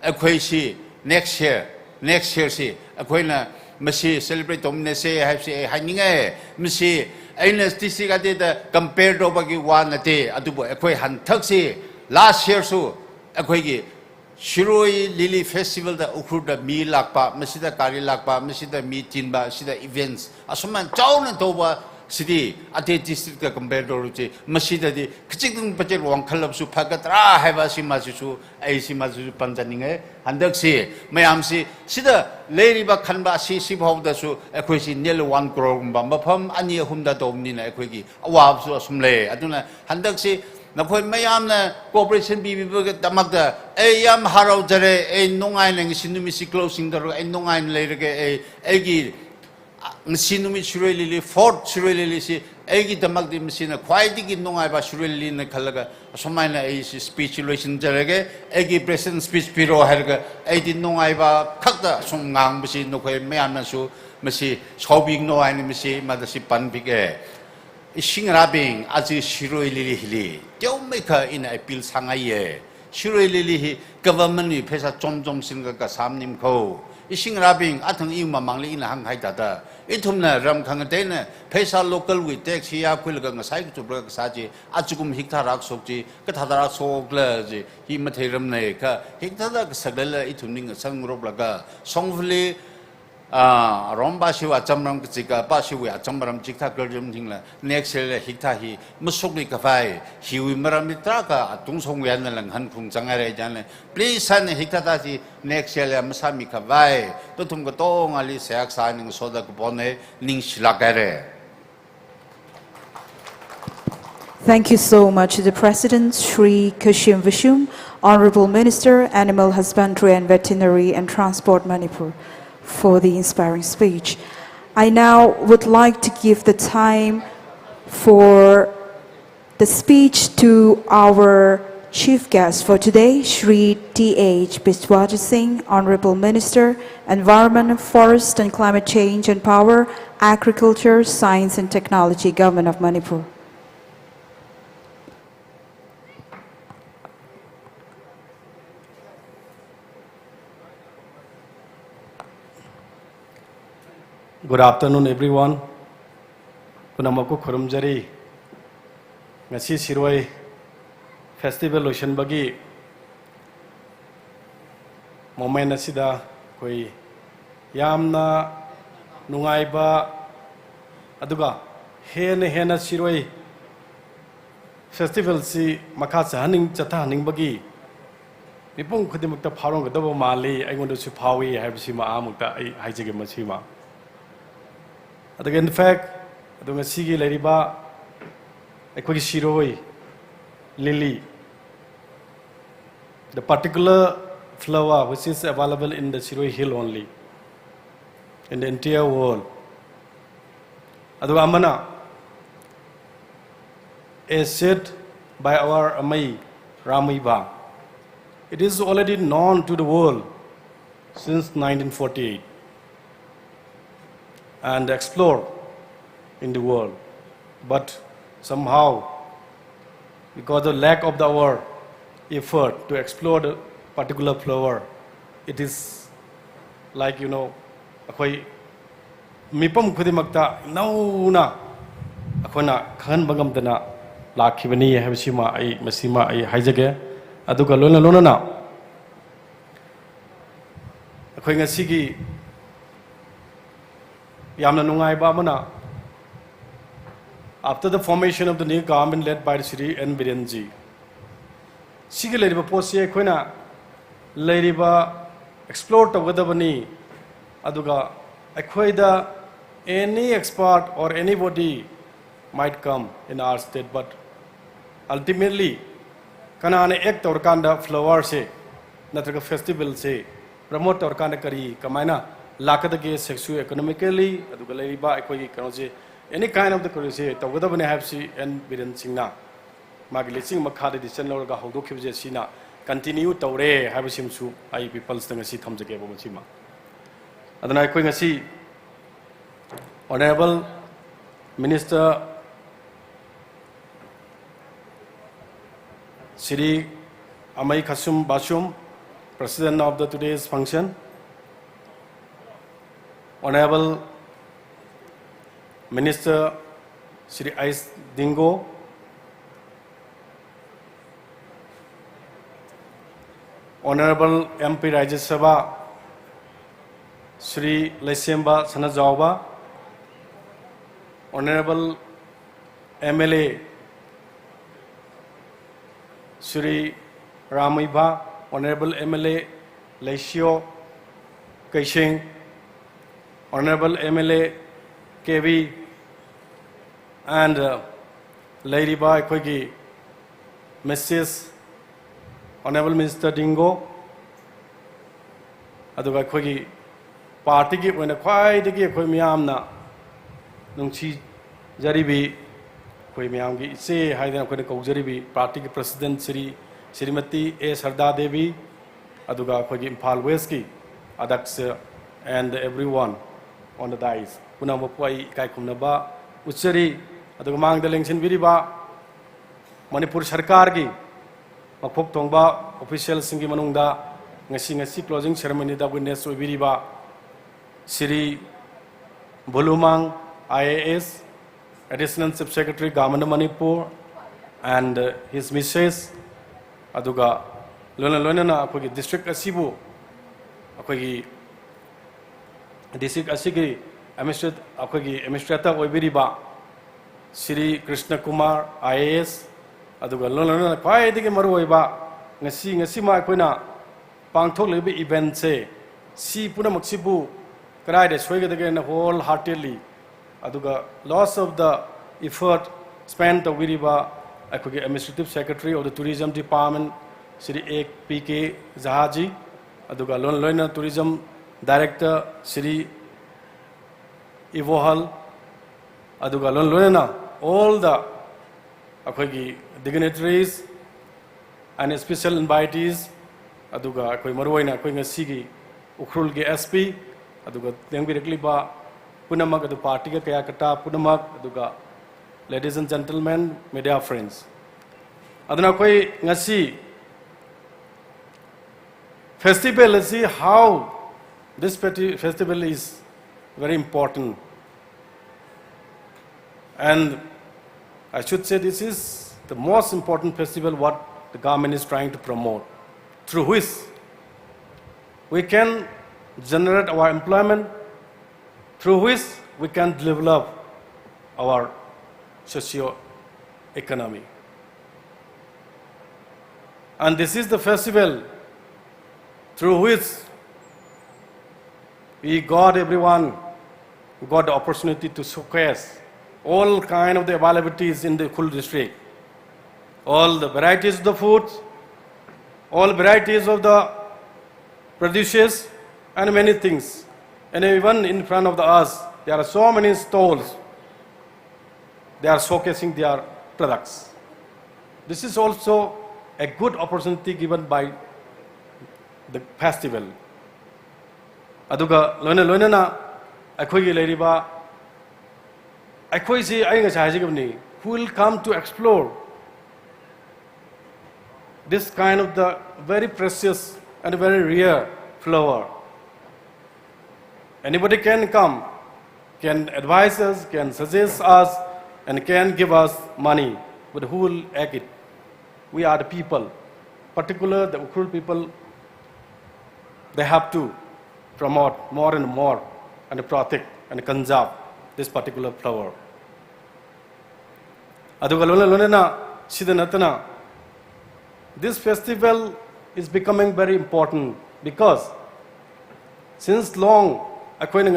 akhoi si next year si akhoi na masi celebrate omne se have si haninga masi aina district ade da compare to bagi one ate adubo akhoi hanthak si last year su akhoi gi Shirui Lili festival da Ukhrul da mi lakpa masida kari lakpa masida mi tinba sida events asuman chawna toba City, Ate district compared to Masida, Kitchen Patel one color su Pagatra, Havasimasu, Aisimasu Pantaninga, and Duxi, Mayamsi, Sida, Lady Bakanba, Sip the Su, a question nearly 1 crore, Bambapum, and near whom that Omnina Equigi, a wabs or some lay, Aduna, Handuxi. Na koi mayam na cooperation bi damagda yam haraw jare nungay nang sinumisi closing daro nungay layrage egi sinumi Shirui Lili Fort Shirui Lili si egi damagdi misina kwaidigi nungay ba Shirui Lili na kalaga somayna speech jarage egi president speech biro harga edi nungay ba kakda songang bisi no koi mayam na su misi sobing nungay ni misi madasi panbige Shingrabing as Shirui Lili Hili. Don't make her in a bill sangaye. Shirui Lili government pesa Jom Singa Samnim Ko. Shingrabing Atang Ima Mangli in Hang Haidada. Itumna Ram Kangatena, pesa local with tax here, Quilgang Sai to Brag Saji, Atsugum Hiktarak Soji, Katara So Glazi, Himaterum Neka, Hiktarak Sagala Ituning Sang Roblaga, Songfully. Rombashi wa Jamram Zika, Bashi wa Jamram Jika Gurjum Tingla, next year Hitahi, Musukli Kafai, Hiwi Maramitraka, Tungsong Yanalang Hankung Zangare Jane. Please send Hitati next year Masami Kavai, Totungatong Ali Seak signing Soda Bone, Ning Shilagare. Thank you so much to the President, Shri Kashim Vishum, Honorable Minister, Animal Husbandry and Veterinary and Transport Manipur, for the inspiring speech. I now would like to give the time for the speech to our chief guest for today, Shri T.H. Biswajit Singh, Honorable Minister, Environment, Forest and Climate Change and Power, Agriculture, Science and Technology, Government of Manipur. Good afternoon, everyone. Kunamaku Kurumjari. Ngasi Shirui Festival Ocean Bagi. Moment asida koi yamna nungaiba aduga hena Shirui Festival si makasa haning chata haning bagi. Nipung khudimukta pharong gadabo mali aingondu su phawi haibsima amukta ai haijege masima. In fact, the Sigi Lariba, a quick Shirui, lily, the particular flower which is available in the Shirui hill only, in the entire world. Aduamana is said by our Amai Ramiba. It is already known to the world since 1948. And explore in the world, but somehow, because of the lack of our effort to explore the particular flower, it is like akhoi mipam khudimakta nauna akhona khan bagam dana lakhibani habsima ai masima ai haijage aduga lona na akhoi ngasigi after the formation of the new government led by Shri N. Birenji, Sigi Ladiba Posia Quina Ladiba explored the Vadabani Aduga Aqueda, any expert or anybody might come in our state, but ultimately, Kanana act or Kanda flower say, Natraka festival say, promote or Kanda Kari, Kamana. Lakadage socio-economically, any kind of the currency, the weather when I have see and Biren Singna. Maglising Makadi, the Senor Gahodo Sina, continue to re have him to I people's thing as he comes again. And then I can see Honorable Minister Shri Amai Kasum Bashum, President of the today's function. Honorable Minister Shri Ais Dingo, Honorable MP Rajya Sabha Shri Lesemba Sanajauba, Honorable MLA Shri Ramiba, Honorable MLA Leisio Kaishing, Honorable MLA KV, and Lady Ba Kogi, Mrs. Honorable Minister Dingo, aduga Kogi, party gi when a quiet gi Komiamna, Nungchi Jaribi, Komiamgi, say Haidan Konako Jaribi, party President Siri Sirimati A. Sarda Devi, aduga Kogi Impal Weski, Adax, and everyone on the dice. Punamapuai Kaikunaba, Uchari, adugamang the links in Viriba, Manipur Sarkargi, Mapok Tongba, official Singi Manunda, Ngasi closing ceremony da witness Viriba, Siri Bulumang, IAS, Additional Subsecretary Government of Manipur, and his missus, Aduga, Lona, Akogi District Asibu, Akogi District Asigi, Administrator Viriba, Sri Krishna Kumar, IAS, Aduga Lona, Pai de Maruiba, Ngasi Ma Kuna, Pangtok Libi event say, Si Puna Maxibu, cried as well again wholeheartedly. Aduga loss of the effort spent the Viriba, Administrative Secretary of the Tourism Department, Sri PK Zahaji, Aduga Lona Tourism Director, Sri Ivohal, Aduga Lona, all the dignitaries and special invitees, Aduga Maruina, Sigi, Ukhrul SP, Aduga directly ba Punamak the party Kayakata, Punamak, Aduga, ladies and gentlemen, media friends. Aduna Koi Ngasi festival, let's see how this festival is very important. And I should say this is the most important festival what the government is trying to promote, through which we can generate our employment, through which we can develop our socio-economy. And this is the festival through which we got everyone got the opportunity to showcase all kind of the availabilities in the Ukhrul district, all the varieties of the foods, all varieties of the produces, and many things. And even in front of us, there are so many stalls. They are showcasing their products. This is also a good opportunity given by the festival. Aduga lona na akhoi leiriba akhoi si ai nga sajigabni who will come to explore this kind of the very precious and very rare flower. Anybody can come, can advise us, can suggest us, and can give us money, but who will act it? We are the people, particularly the Ukhrul people. They have to promote more and more and protect and conserve this particular flower. This festival is becoming very important because since long, different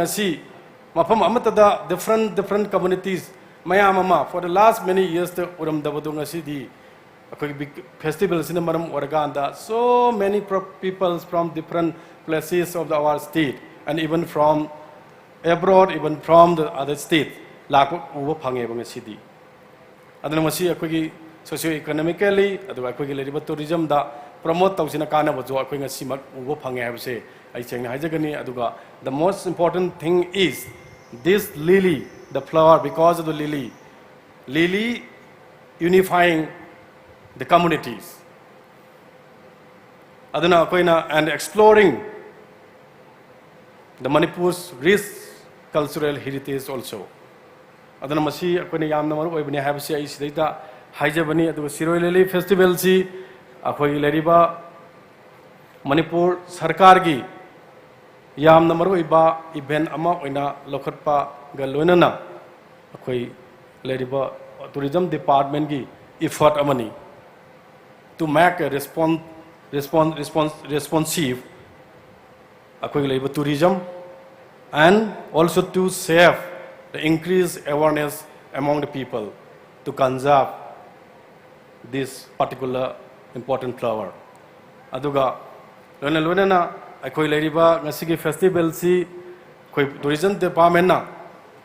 communities, for the last many years, the festivals in the so many people from different places of our state and even from abroad, even from the other state, socio-economically, tourism promote the most important thing is this lily, the flower, because of the lily unifying the communities. And exploring the Manipur's rich cultural heritage also. Shirui Lily Festival si akhoi leriba Manipur Sarkar gi yam namaru iba event ama oina lokhatpa ga loinana khoi leriba tourism department gi effort amani to make a responsive akhoi leriba tourism and also to save the increased awareness among the people to conserve this particular important flower. Aduga lona na akhoi leriba ngasigi festival si khoi tourism department na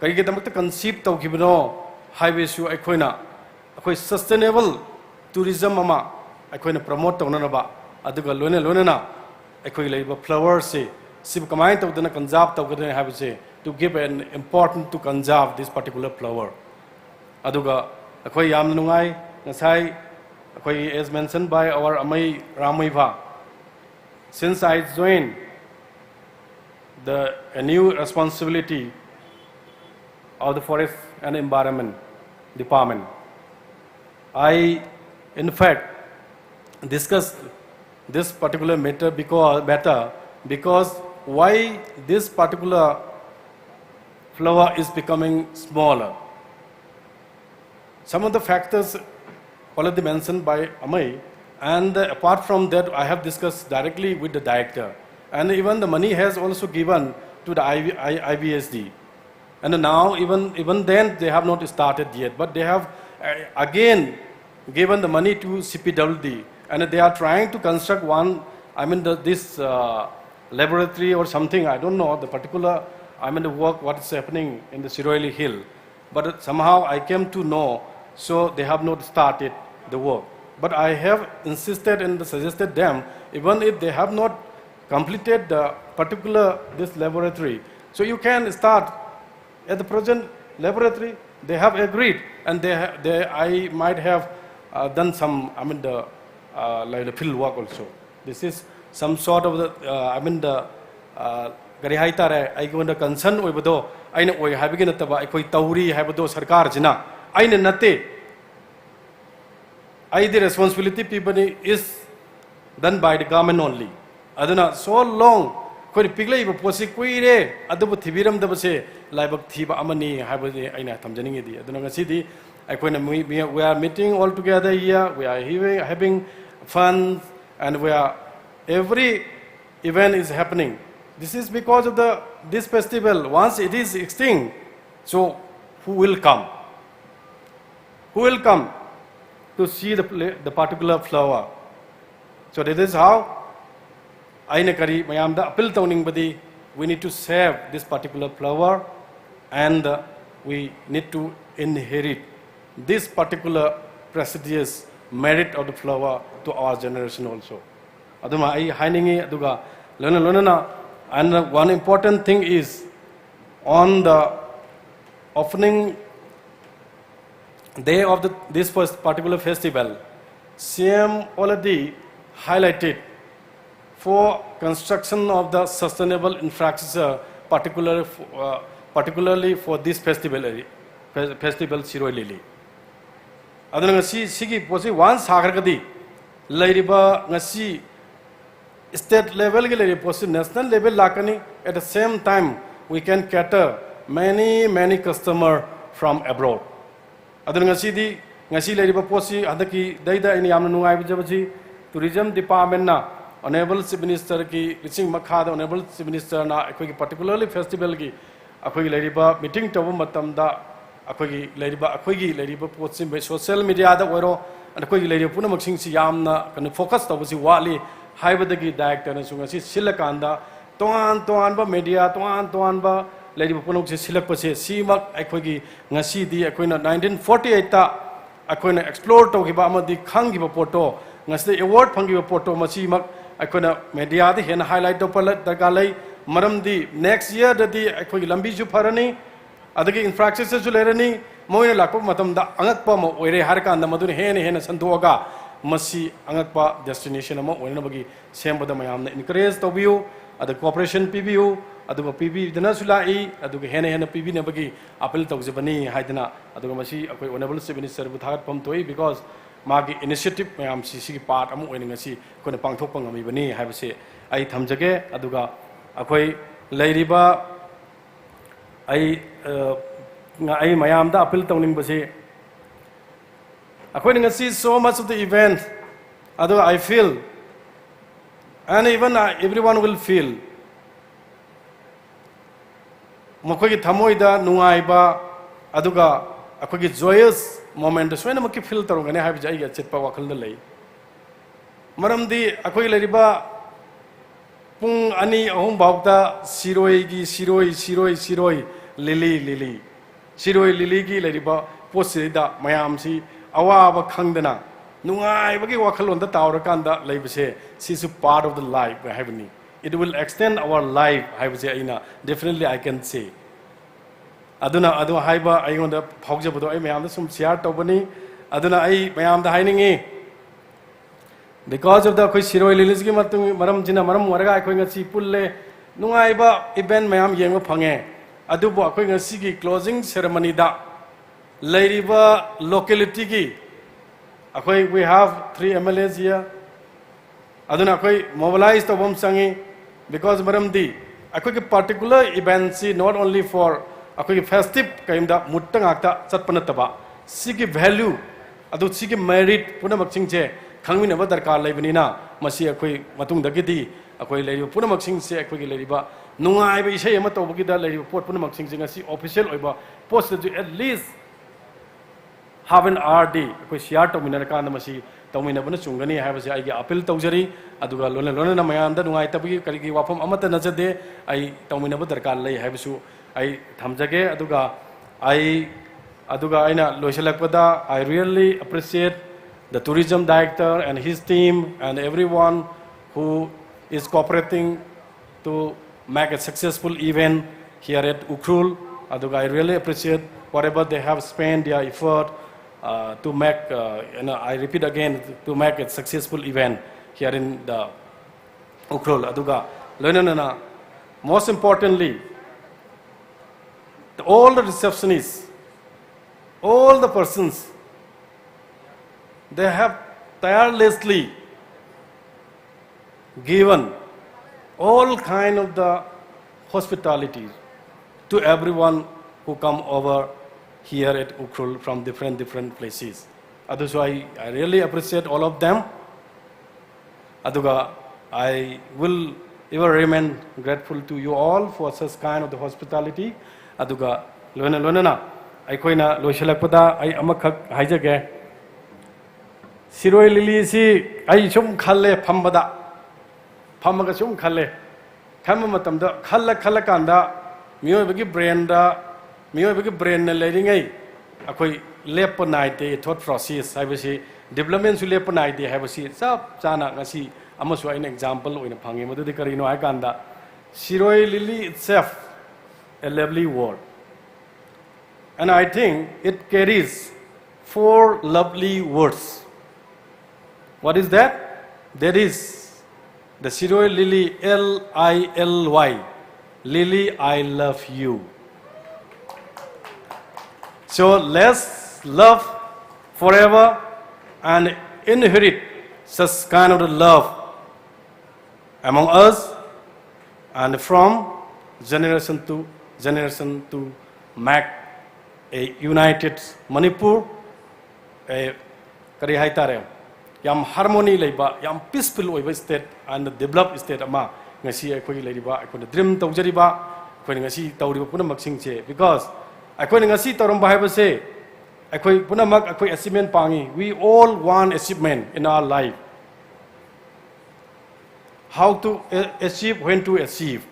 kai ge damak conceive tau kibno highway su akhoi sustainable tourism ama akhoi promote tau na ba aduga lona na akhoi leriba flower si sib kamai tau dana conserve tau gadane have se to give an important to conserve this particular flower. Aduga akhoi yam nungai ngasai akhoi as mentioned by our amai Ramaiva, since I joined a new responsibility of the Forest and Environment Department, I in fact discussed this particular matter because why this particular flower is becoming smaller. Some of the factors already mentioned by Amai, and apart from that, I have discussed directly with the director, and even the money has also given to the IBSD. And now, even then, they have not started yet, but they have again given the money to CPWD, and they are trying to construct one, this laboratory or something, I don't know the particular, the work, what is happening in the Shirui Hill. But somehow I came to know, so they have not started the work. But I have insisted and suggested them, even if they have not completed the particular this laboratory, so you can start at the present laboratory. They have agreed, and I might have done some, like the field work also. This is some sort of the, gari haitare, I go under concern with the, I know we have begun at the Tauri, have those Sarkarjina, I know nate. The responsibility people is done by the government only. Aduna so long, koi piglai ba posi kuire, adu thibiram da base, laibak thiba amani, habani aina tamjaning idi. Aduna ngasidi, we are meeting all together here. We are having fun, and every event is happening. This is because of this festival. Once it is extinct, so who will come? Who will come to see the particular flower? So that is how Ainakari Mayamda appeal towning badi, we need to save this particular flower, and we need to inherit this particular prestigious merit of the flower to our generation also. Aduma ai hainingi aduga lona na, and one important thing is on the opening day of this first particular festival, CM already highlighted for construction of the sustainable infrastructure, particularly for this festival Shirui Lili. Aduna ngasi sigi posi once sagargadi lairiba ngasi state level ke lairi posi national level lakani. At the same time, we can cater many customers from abroad. Aduna ngasi lairiba posi adaki daida ini amna nungai bijabaji tourism department na honorable chief minister ki lising makhada honorable chief minister na akoi particularly festival ki akoi lairiba meeting tawu matamda akoi lairiba potsim social media da oiro akoi lairiba puna maksing si yamna kan focus tawsi wali haibadagi director na sunga si silakanda toan ba media toan ba lairiba puna si silakpase si mak akoi ngasi di akoi na 1948 ta akoi na explore tawgiba amadi khangiba photo ngasi award phangiba photo masi mak akoi na media di hen highlight do pala dagalai maram di next year dadi akoi lambi ju pharani adagi infrastructure ju lerani moina lakpa matam da angakpa mo oire har kan da madun hen sandoga masi angakpa destination mo oina bagi sembada mayam na encourage tobiu ada cooperation pbu aduga pb dana sulai aduga hen pb na bagi appeal tawjabani haidana aduga masi akoi honorable chief minister bu thagat pam toi because magi initiative mayam si part amu oina ngasi kona pangthok pangami bani haibase ai thamjage aduga akoi lairiba ai ai mayam da appeal tawning basi akhoi see so much of the event ado I feel and even everyone will feel makhoi gi thamoi da nungai ba aduga akhoi gi joyous moment soina makki feel tarungani habi jai ga chitpa wakhal da lei maramdi akhoi leriba pung ani ahum baukta siroi gi siroi lili Shirui Lili gi leriba posida mayam si awaba khangdana nungai bagi wakhalon da tawrakanda leibse si is part of the life we have ni it will extend our life I would say ina definitely I can say aduna adu haiba ayon da phaujabudo ai mayam da sum share tobani aduna ai mayam da hainingi because of the koi Shirui Lili gi matung maram jina maram waraga koi ngasi pulle nungai ba event mayam yengo phange adubo akhoi ngasi gi closing ceremony da leiriba locality gi akhoi we have 3 MLAs here aduna akhoi mobilize to bom sangi because maram di akhoi gi particular event si not only for akhoi gi festive kaim da muttang akta chatpana taba sigi value adu sigi merit puna maksing che khangmin ba darkar leibani na masi akhoi matung da gi di akhoi leiriba puna maksing se akhoi gi leiriba nungai ba isai ama tawbagi da leiriba pot puna maksing jing asi official oiba post at least half an hour day akhoi share tawmina kan masi tawmina bana chungani haiba se ai gi appeal tawjari aduga lona na mayam da nungai tabagi kari gi wafam amata najade ai tawmina ba darkar lei haiba su ai thamjage aduga aina loisalakpada I really appreciate the tourism director and his team and everyone who is cooperating to make a successful event here at Ukhrul. I really appreciate whatever they have spent their effort to make, I repeat again, to make a successful event here in the Ukhrul. Most importantly, all the receptionists, all the persons, they have tirelessly given all kind of the hospitality to everyone who come over here at Ukhrul from different places. That's why I really appreciate all of them. Aduga, I will ever remain grateful to you all for such kind of the hospitality. Aduga, lona na, I koina loishalakpada I amakak haijage. Shirui Lili si I shum khalle phambada. Phamaga sum khalle khama matamda khalla kanda miyo bagi brain na leiringai akoi lepa naite thought process haibasi development su lepa naite haibasi sab chana ngasi amasu an example oina phangi madudi karino ai kanda Shirui Lili itself a lovely word and I think it carries 4 lovely words. What is that? That is the Shirui Lili, Lily, Lily, I love you. So let's love forever and inherit such kind of love among us and from generation to generation to make a united Manipur, a kari haitare. Yam harmony leiba, yam peaceful oiba state and developed state ama ngasi akoi leiba akoi dream tawjariba akoi ngasi tawriba puna maksing che because akoi ngasi tawram ba haiba se akoi puna mak akoi achievement pangi we all want achievement in our life how to achieve when to achieve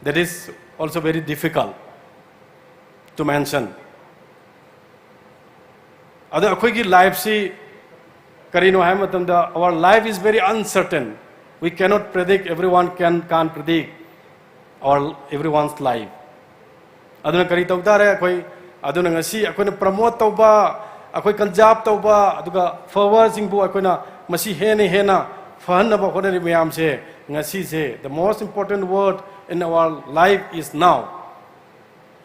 that is also very difficult to mention ada akoi ki life si Karino Hamatamda, our life is very uncertain. We cannot predict, everyone can't predict everyone's life. Aduna kari tawdare akoi aduna ngasi akoi na promote tawba akoi kanjab tawba aduga forward singbu akoi na masi hena fahanna ba khona miyam se ngasi se the most important word in our life is now.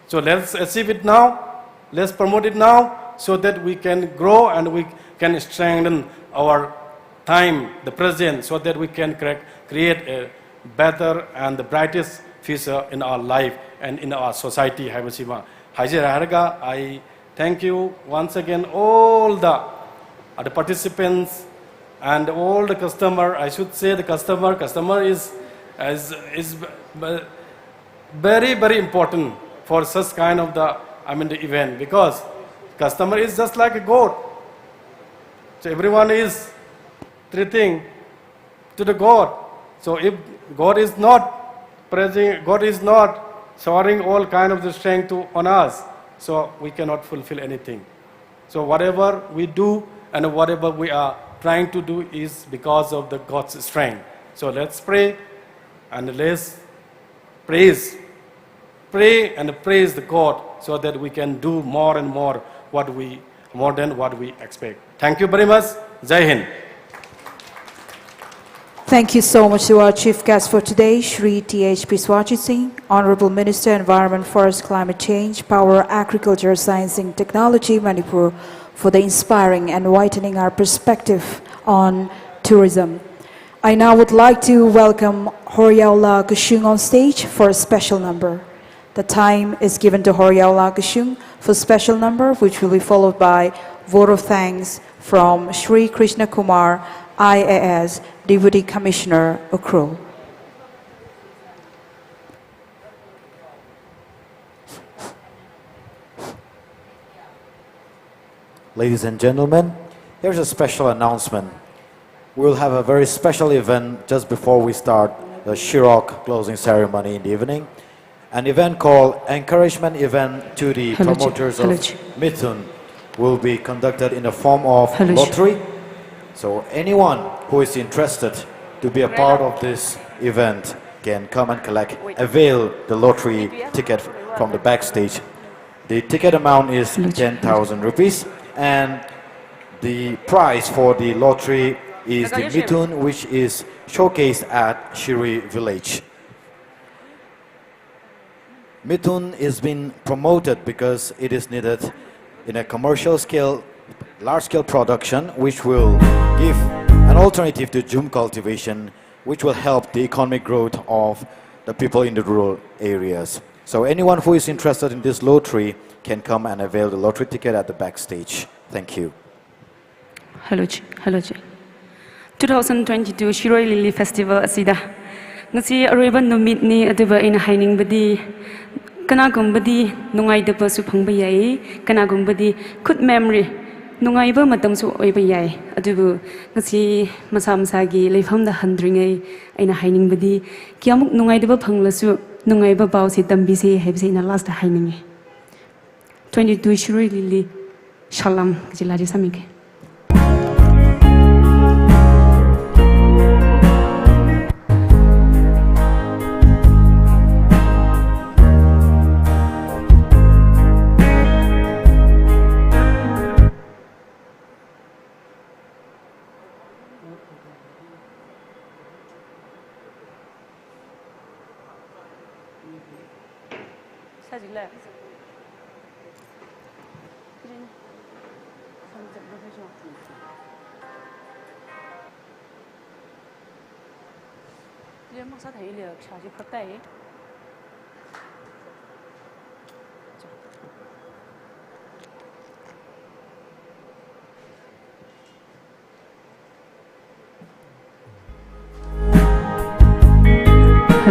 So let's achieve it now. Let's promote it now so that we can grow and we can strengthen our time, the present, so that we can create a better and the brightest future in our life and in our society. I thank you once again all the participants and all the customer. I should say the customer is very important for such kind of the event, because customer is just like a god. So everyone is treating to the God. So if God is not praising, God is not showering all kind of the strength on us, so we cannot fulfill anything. So whatever we do and whatever we are trying to do is because of the God's strength. So let's pray and let's pray and praise the God, so that we can do more and more than what we expect. Thank you very much. Jai Hind. Thank you so much to our chief guest for today, Shri T.H. Biswajit Singh, Honorable Minister, Environment, Forest, Climate Change, Power, Agriculture, Science and Technology, Manipur, for the inspiring and widening our perspective on tourism. I now would like to welcome Horyaula Kushung on stage for a special number. The time is given to Horyaula Kushung for special number, which will be followed by vote of thanks from Shri Krishna Kumar, IAS, Deputy Commissioner, Ukhrul. Ladies and gentlemen, here's a special announcement. We'll have a very special event just before we start the Shirok closing ceremony in the evening. An event called Encouragement Event to the promoters of Mithun will be conducted in the form of lottery. So anyone who is interested to be a part of this event can come and avail the lottery ticket from the backstage. The ticket amount is 10,000 rupees, and the prize for the lottery is the Mithun, which is showcased at Shirui village. Mithun is being promoted because it is needed in a commercial scale, large-scale production, which will give an alternative to jhum cultivation, which will help the economic growth of the people in the rural areas. So anyone who is interested in this lottery can come and avail the lottery ticket at the backstage. Thank you. Hello, 2022 Shirui Lily Festival asida ngasi aroiba numit ni aduba ina haining badi kana gumbadi nungai de pasu phangba yai kana gumbadi khut memory nungai ba matam su oiba yai adubu ngasi masam sagi leifam da handringai ina haining badi kiamuk nungai de ba phanglasu nungai ba baw si tambi si hebse ina last haining 22 Shirui Lily Shalom jilari samike.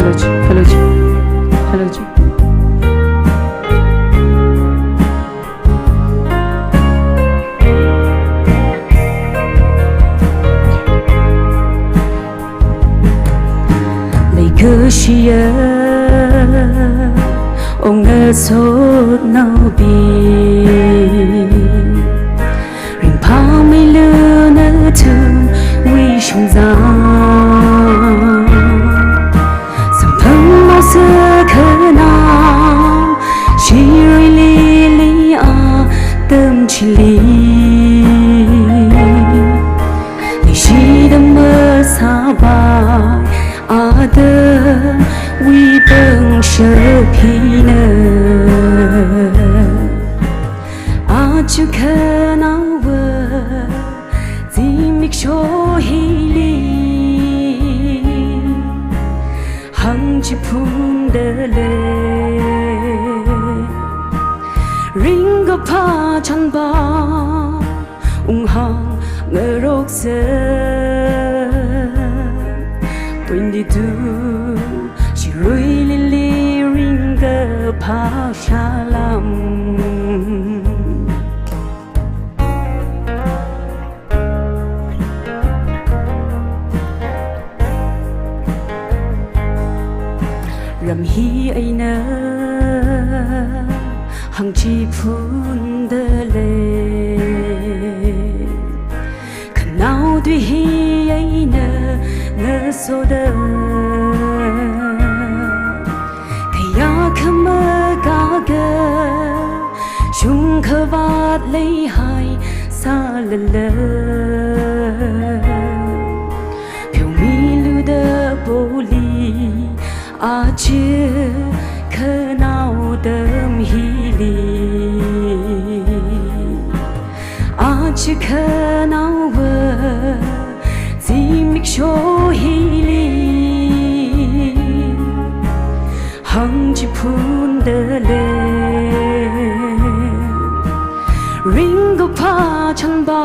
Hello. Kushia onga sot nau bi ring pa mi lu na tu wi shung za sam phang ma sa khana Shirui Lily a tâm chi li ni shi da mơ sa ba Ada we bang shapina Aju kana wa zimik shohili Hang chipun dele ringa pa chan ba ung hang ngerok se 22 Shirui lili ringa pa shalam Ram hi aina hang chi phun de le Kanao dui hi aina nge so de Kaya kama ga ga Shung ka vat lei hai sa le le Piu mi lu de bo li a chư khơ nào đơm hi li a chư khơ nào vơ di mik sho hi li hang chi phun de le ring go pa chang ba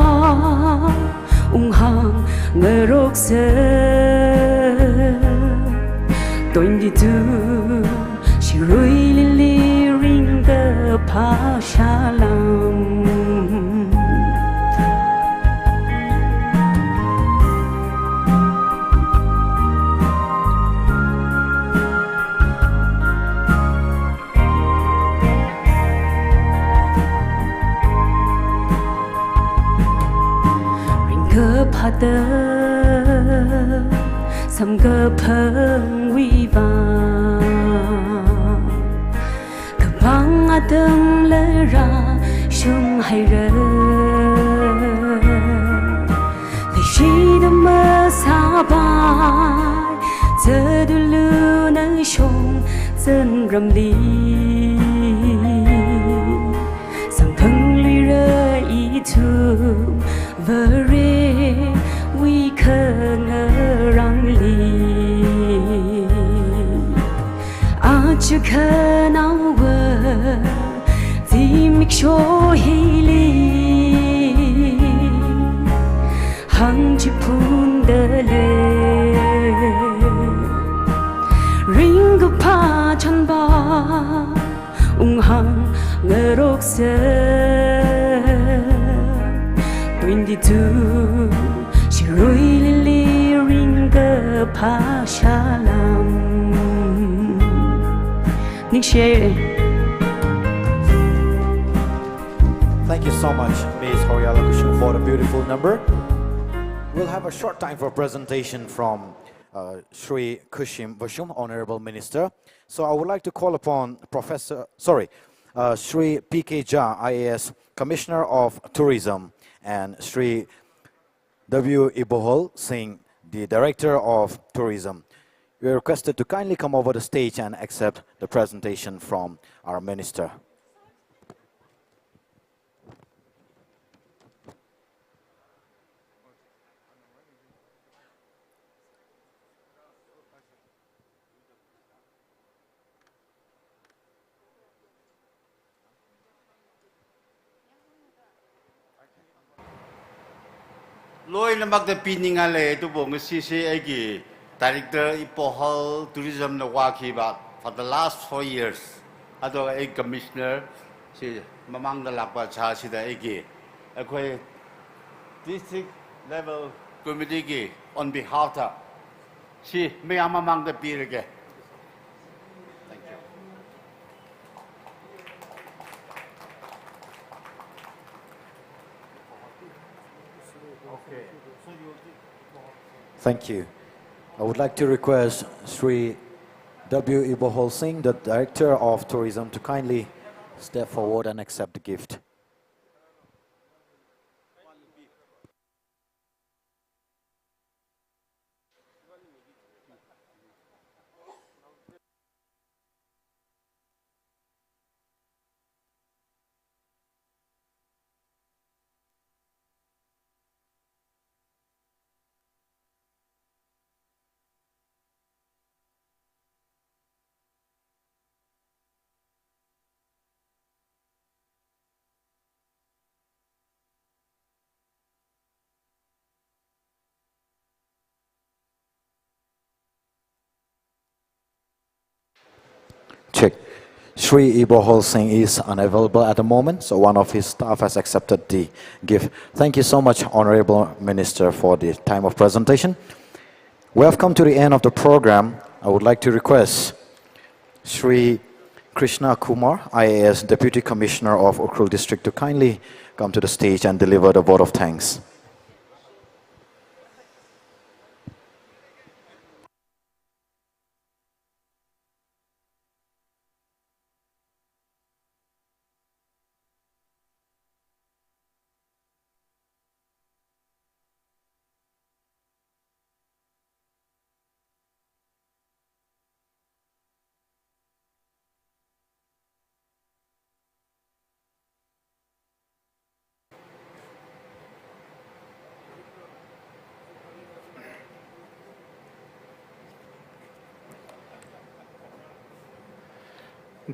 ung hang ngerok se 22 Shirui lili ringa pa shalam Ringa pa de Sam ga phang vi va Ka bang a dang le ra shung hai re Li shi da ma sa ba Zhe du lu na shung zhen ram li Sam phang li re yi tu Ve re vi khơ ngơ rang li a chư khơ nào vơ di mik sho hi li hang chi phun de le ring go pa chan ba ung hang ngerok se 22 Shirui lili ringa pa shalam Nick share Thank you so much, Ms. Horyala Kushum, for the beautiful number. We'll have a short time for presentation from Shri Kushim Vashum, Honorable Minister. So I would like to call upon Shri P.K. Jha, IAS Commissioner of Tourism, and Shri W. Ibohol Singh, the Director of Tourism. We are requested to kindly come over the stage and accept the presentation from our Minister. Loi namak the pinning ale to bong CCA Director Ipohol Tourism na waki ba for the last 4 years. Ato a commissioner si mamang na lakpa cha si da egi. Akoi district level committee ki on behalf of si may mamang the pirige. Thank you. Thank you. I would like to request Sri W. Ibohol Singh, the Director of Tourism, to kindly step forward and accept the gift. check. Shri Ibohol Singh is unavailable at the moment, so one of his staff has accepted the gift. Thank you so much, Honorable Minister, for the time of presentation. We have come to the end of the program. I would like to request Shri Krishna Kumar, IAS Deputy Commissioner of Ukhrul District, to kindly come to the stage and deliver the vote of thanks.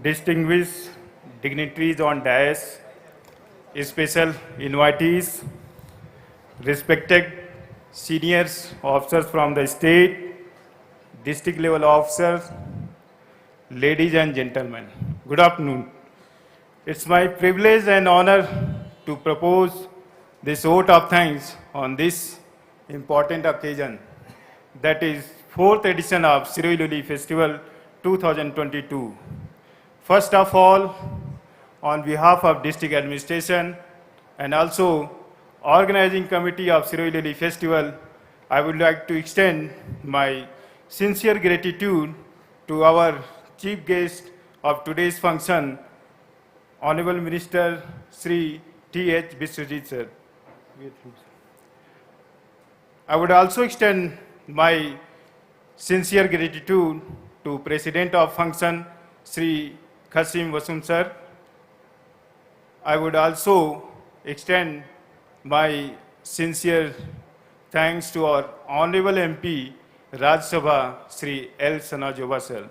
Distinguished dignitaries on dais, special invitees, respected seniors officers from the state, district level officers, ladies and gentlemen, good afternoon. It's my privilege and honor to propose this vote of thanks on this important occasion, that is 4th edition of Shirui Luli Festival 2022. First of all, on behalf of District Administration and also Organizing Committee of Shirui Luli Festival, I would like to extend my sincere gratitude to our chief guest of today's function, Honorable Minister Sri T.H. Biswajit sir. I would also extend my sincere gratitude to President of Function, Sri Qasim Wasum sir. I would also extend my sincere thanks to our Honorable MP, Rajya Sabha, Sri L. Sanajoba sir.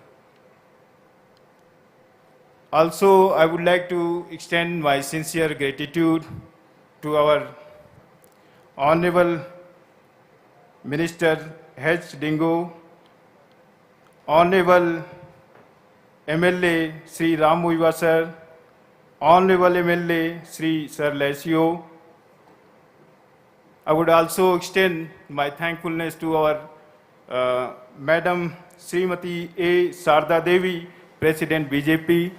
Also, I would like to extend my sincere gratitude to our Honorable Minister H. Dingo, Honorable MLA Sri Ram Muiva sir, Honorable MLA Sri Sir Lesio. I would also extend my thankfulness to our Madam Srimati A. Sarda Devi, President BJP,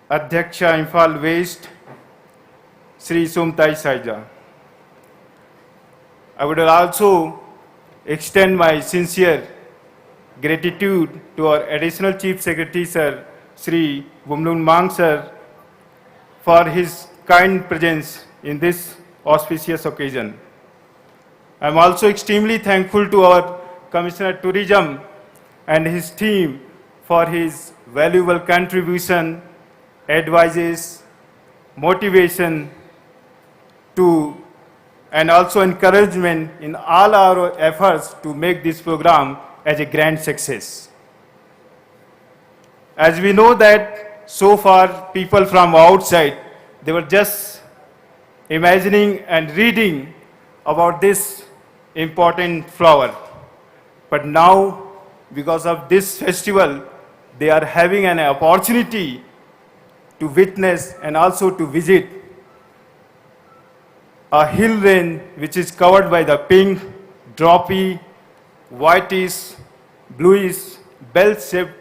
Adhyaksha Imphal West, Sri Sumtai Saija. I would also extend my sincere gratitude to our Additional Chief Secretary Sir, Sri Bumlun Mang sir, for his kind presence in this auspicious occasion. I am also extremely thankful to our Commissioner Tourism and his team for his valuable contribution, advices, motivation to and also encouragement in all our efforts to make this program as a grand success. As we know that so far people from outside, they were just imagining and reading about this important flower. But now, because of this festival, they are having an opportunity to witness and also to visit a hill range which is covered by the pink, droppy, whitish, bluish, bell-shaped,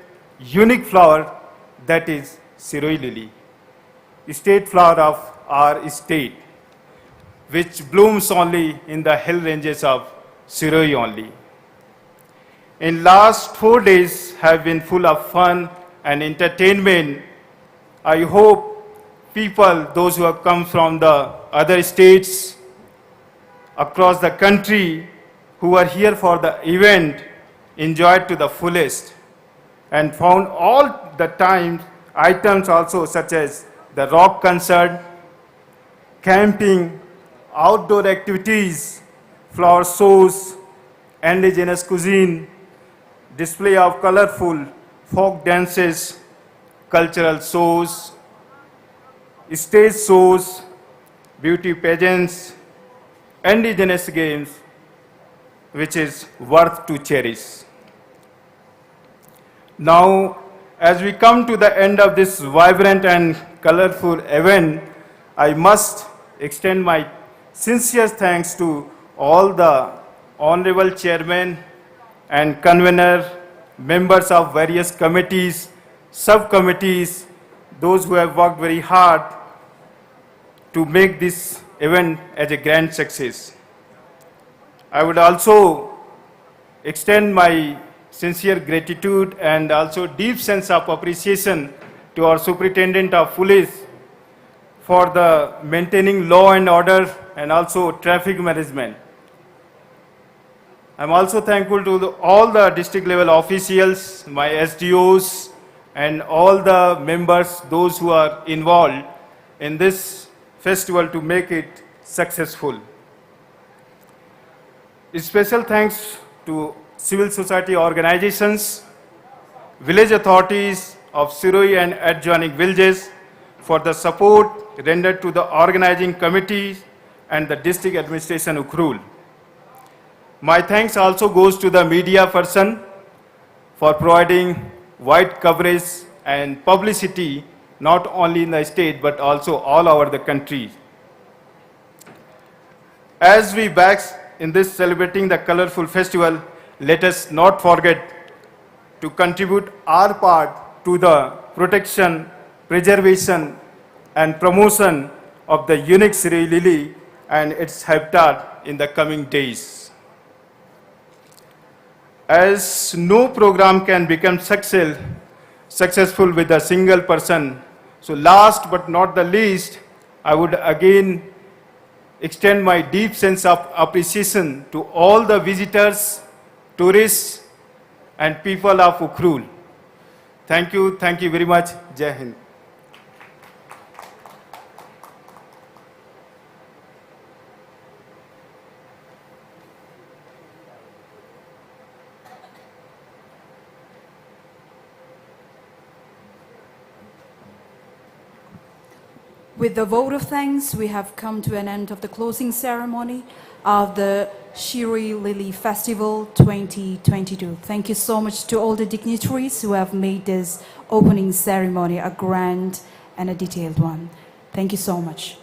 unique flower that is Shirui lily, state flower of our state, which blooms only in the hill ranges of Shirui only. In last 4 days have been full of fun and entertainment. I hope people, those who have come from the other states across the country who are here for the event, enjoyed to the fullest and found all the time items also such as the rock concert, camping, outdoor activities, flower shows, indigenous cuisine, display of colorful folk dances, cultural shows, stage shows, beauty pageants, indigenous games, which is worth to cherish. Now, as we come to the end of this vibrant and colorful event, I must extend my sincere thanks to all the honorable chairman and convener, members of various committees, subcommittees, those who have worked very hard to make this event as a grand success. I would also extend my sincere gratitude and also deep sense of appreciation to our Superintendent of Police for the maintaining law and order and also traffic management. I'm also thankful to all the district level officials, my SDOs, and all the members, those who are involved in this festival to make it successful. A special thanks to civil society organizations, village authorities of Shirui and adjoining villages for the support rendered to the organizing committee and the district administration Ukhrul. My thanks also goes to the media person for providing wide coverage and publicity not only in the state but also all over the country. As we bask in this celebrating the colorful festival, let us not forget to contribute our part to the protection, preservation, and promotion of the unique Shirui lily and its habitat in the coming days. As no program can become successful with a single person, so last but not the least, I would again extend my deep sense of appreciation to all the visitors, tourists, and people of Ukhrul. Thank you very much. Jai Hind. With the vote of thanks, we have come to an end of the closing ceremony of the Shirui Lily Festival 2022. Thank you so much to all the dignitaries who have made this opening ceremony a grand and a detailed one. Thank you so much.